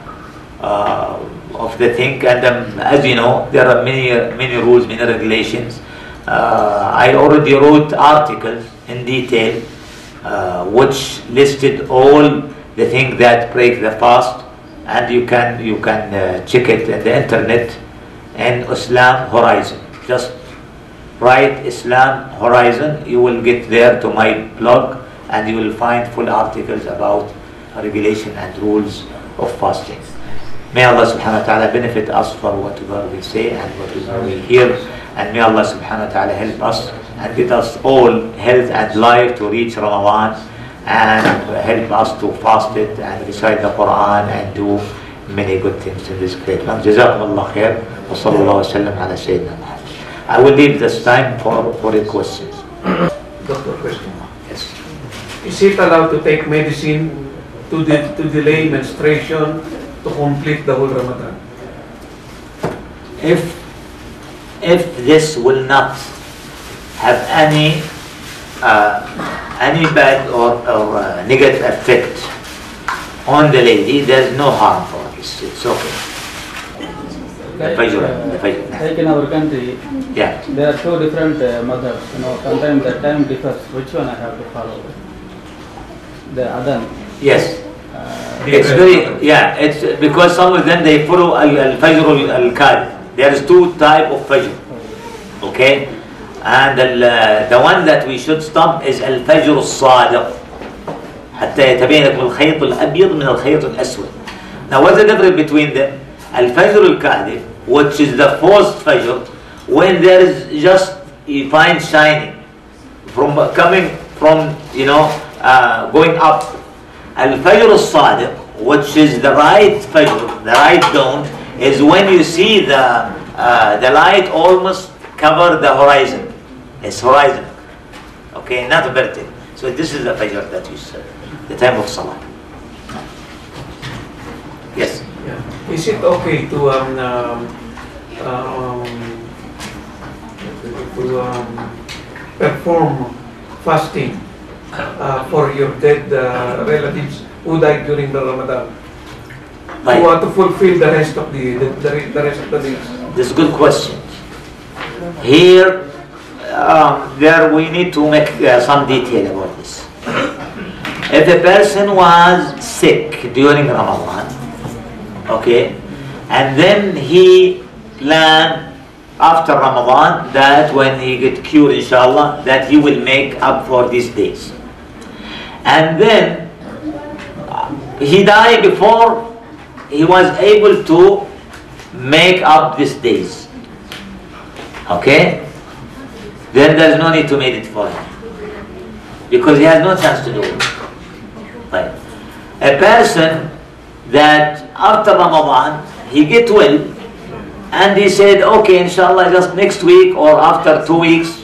of the thing, and as you know, there are many rules, many regulations. I already wrote articles in detail which listed all the things that break the fast, and you can check it in the internet in Islam Horizon. Just write Islam Horizon, you will get there to my blog, and you will find full articles about regulation and rules of fasting. May Allah subhanahu wa ta'ala benefit us for whatever we say and whatever we hear, and may Allah subhanahu wa ta'ala help us and get us all health and life to reach Ramadan, and help us to fast it and recite the Qur'an and do many good things in this great land. Jazakumullah khair wa sallallahu wa sallam ala Sayyidina Muhammad. I will leave this time for your questions. Doctor, question. Yes. Is it allowed to take medicine to delay menstruation to complete the whole Ramadan? If this will not have any bad or negative effect on the lady, there is no harm for this. It's okay. Like in our country, yeah, there are two different methods. Sometimes the time differs. Which one I have to follow? The adhan. Yes. It's very, it's because some of them they follow al-Fajr al-Qadr. There is two type of Fajr, okay, and the one that we should stop is al-Fajr al-Sadiq, حتى يتبين لكم الخيط الأبيض من الخيط الأسود. Now what's the difference between them? Al-Fajr al-Qadr, which is the first Fajr, when there is just you find shining from coming from going up. Al-Fajr al-Sadiq, which is the right Fajr, the right dawn, is when you see the light almost cover the horizon. It's horizon, okay, not vertical. So this is the Fajr that you said, the time of Salah. Yes. Yeah. Is it okay to perform fasting for your dead relatives who died during the Ramadan? Right. You want to fulfill the rest of the rest of the days? This is a good question. Here, there we need to make some detail about this. If a person was sick during Ramadan, okay, and then he planned after Ramadan that when he get cured, inshallah, that he will make up for these days, and then he died before he was able to make up these days, okay, then there is no need to make it for him, because he has no chance to do it. Right. A person that after Ramadan he get well and he said, okay, inshallah, just next week or after 2 weeks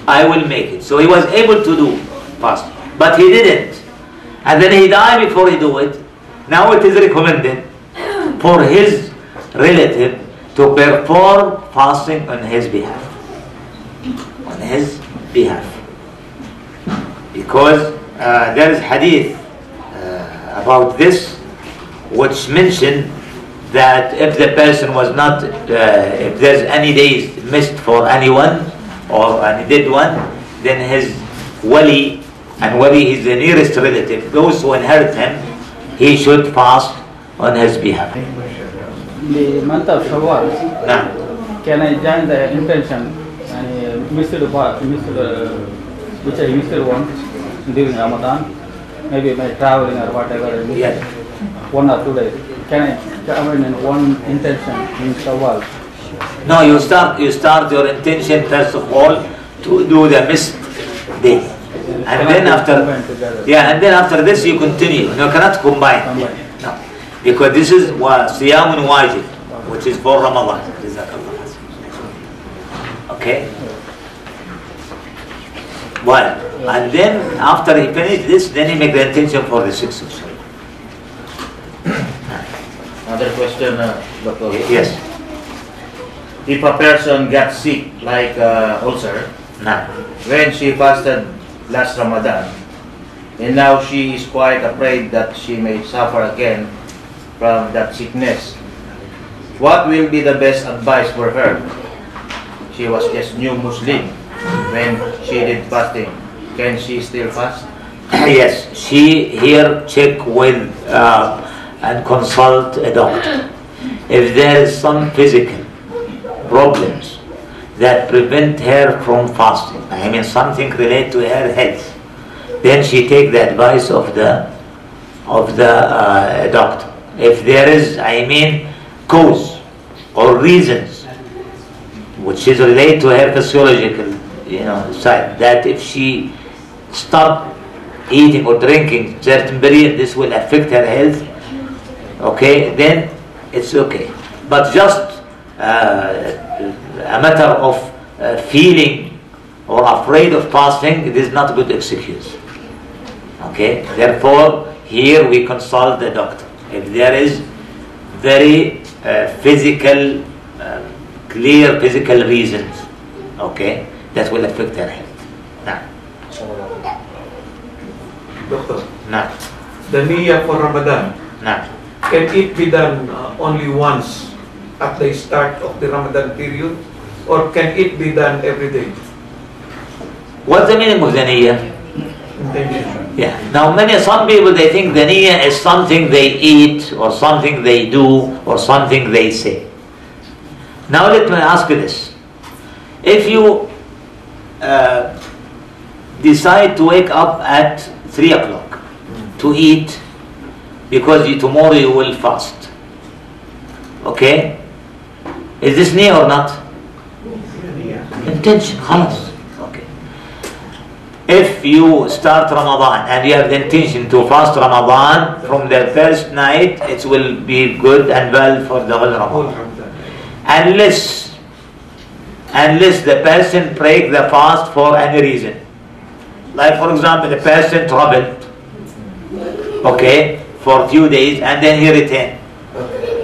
I will make it. So he was able to do fast, but he didn't, and then he died before he do it. Now it is recommended for his relative to perform fasting on his behalf. On his behalf. Because there is hadith about this which mentioned that if the person was not, if there's any days missed for anyone or any dead one, then his wali, and wali is the nearest relative, those who inherit him, he should fast on his behalf. The month of Shawwal, Now, can I join the intention missed which I missed once during Ramadan, maybe by traveling or whatever. Yeah. 1 or 2 days. Can I come in one intention in Shawwal? No, you start your intention first of all to do the missed day. And then after this you continue. You cannot combine. No. Because this is Siyamun Wajib, which is for Ramadan. Okay? Well, and then after he finished this, then he make the intention for the 6th of Shawwal. Another question, Doctor. Yes. If a person gets sick, like ulcer, Now. when she fasted last Ramadan, and now she is quite afraid that she may suffer again from that sickness, what will be the best advice for her? She was just new Muslim when she did fasting. Can she still fast? Yes, she here check with and consult a doctor. If there is some physical problems that prevent her from fasting, I mean something related to her health, then she take the advice of the doctor. If there is, cause or reasons which is related to her physiological, side, that if she stop eating or drinking certain period, this will affect her health. Okay, then it's okay. But just a matter of feeling or afraid of fasting, it is not a good excuse. Okay, therefore here we consult the doctor. If there is very physical, clear physical reasons, okay, that will affect her health. Now, Doctor, now, the niyyah for Ramadan, now. can it be done only once at the start of the Ramadan period, or can it be done every day? What's the meaning of the niyyah? Intention. Yeah. Now, some people, they think the niyyah is something they eat or something they do or something they say. Now let me ask you this. If you decide to wake up at 3 o'clock to eat because tomorrow you will fast, okay? Is this niyyah or not? Intention, khalas. Okay. If you start Ramadan and you have the intention to fast Ramadan from the first night, it will be good and well for the whole Ramadan. Unless the person break the fast for any reason. Like for example, the person traveled, okay, for a few days and then he returned.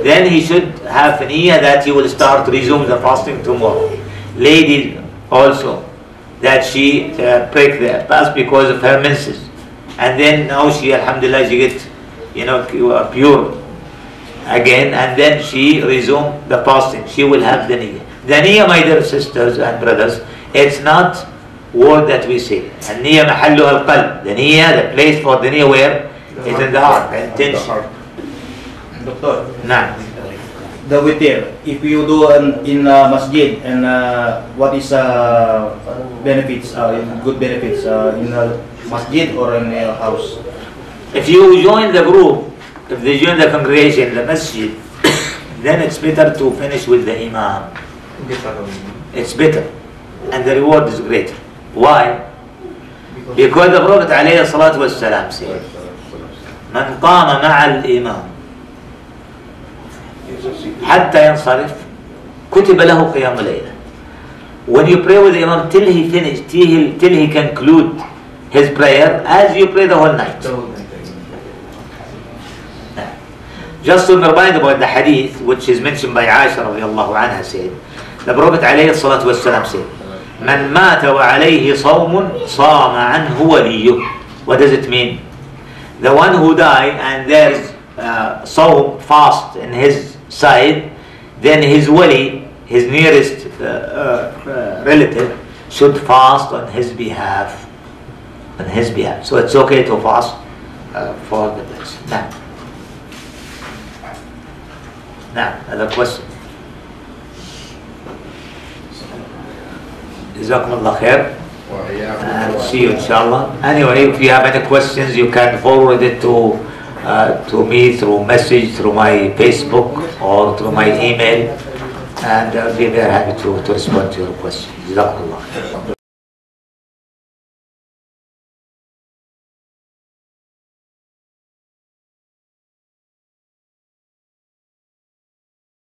Then he should have a niyyah that he will resume the fasting tomorrow. Ladies also, that she break the fast because of her menses. And then now she, alhamdulillah, she get, pure again, and then she resume the fasting. She will have the niyyah. The niyyah, my dear sisters and brothers, it's not word that we say. And niyyah mahalluha al-qalb. The niyyah, the place for the niyyah where? It's in the heart, the intention. Doctor, Nah. the witir, if you do in masjid, and what is benefits, good benefits in masjid or in your house? If you join the group, if they join the congregation, the masjid, then it's better to finish with the imam. It's better, and the reward is greater. Why? Because the Prophet alayhi salatu wassalam said, "Man qama ma'a al-imam hatta yansarif, kutiba lahu qiyam al-layla." When you pray with the imam till he finish, till he conclude his prayer, as you pray the whole night. Just to remind about the hadith which is mentioned by Aisha radiallahu anha, said, the Prophet alayhi salatu wassalam said, "Man mata wa alayhi sawmun sama anhu waliyuh." What does it mean? The one who died and there's sawm, fast in his side, then his wali, his nearest relative, should fast on his behalf. On his behalf. So it's okay to fast for the person. Now, another question. Jazakumullah khair. And see you inshallah. Anyway, if you have any questions, you can forward it to me through message, through my Facebook, or through my email, and I'll be very happy to respond to your questions. Jazakumullah khair.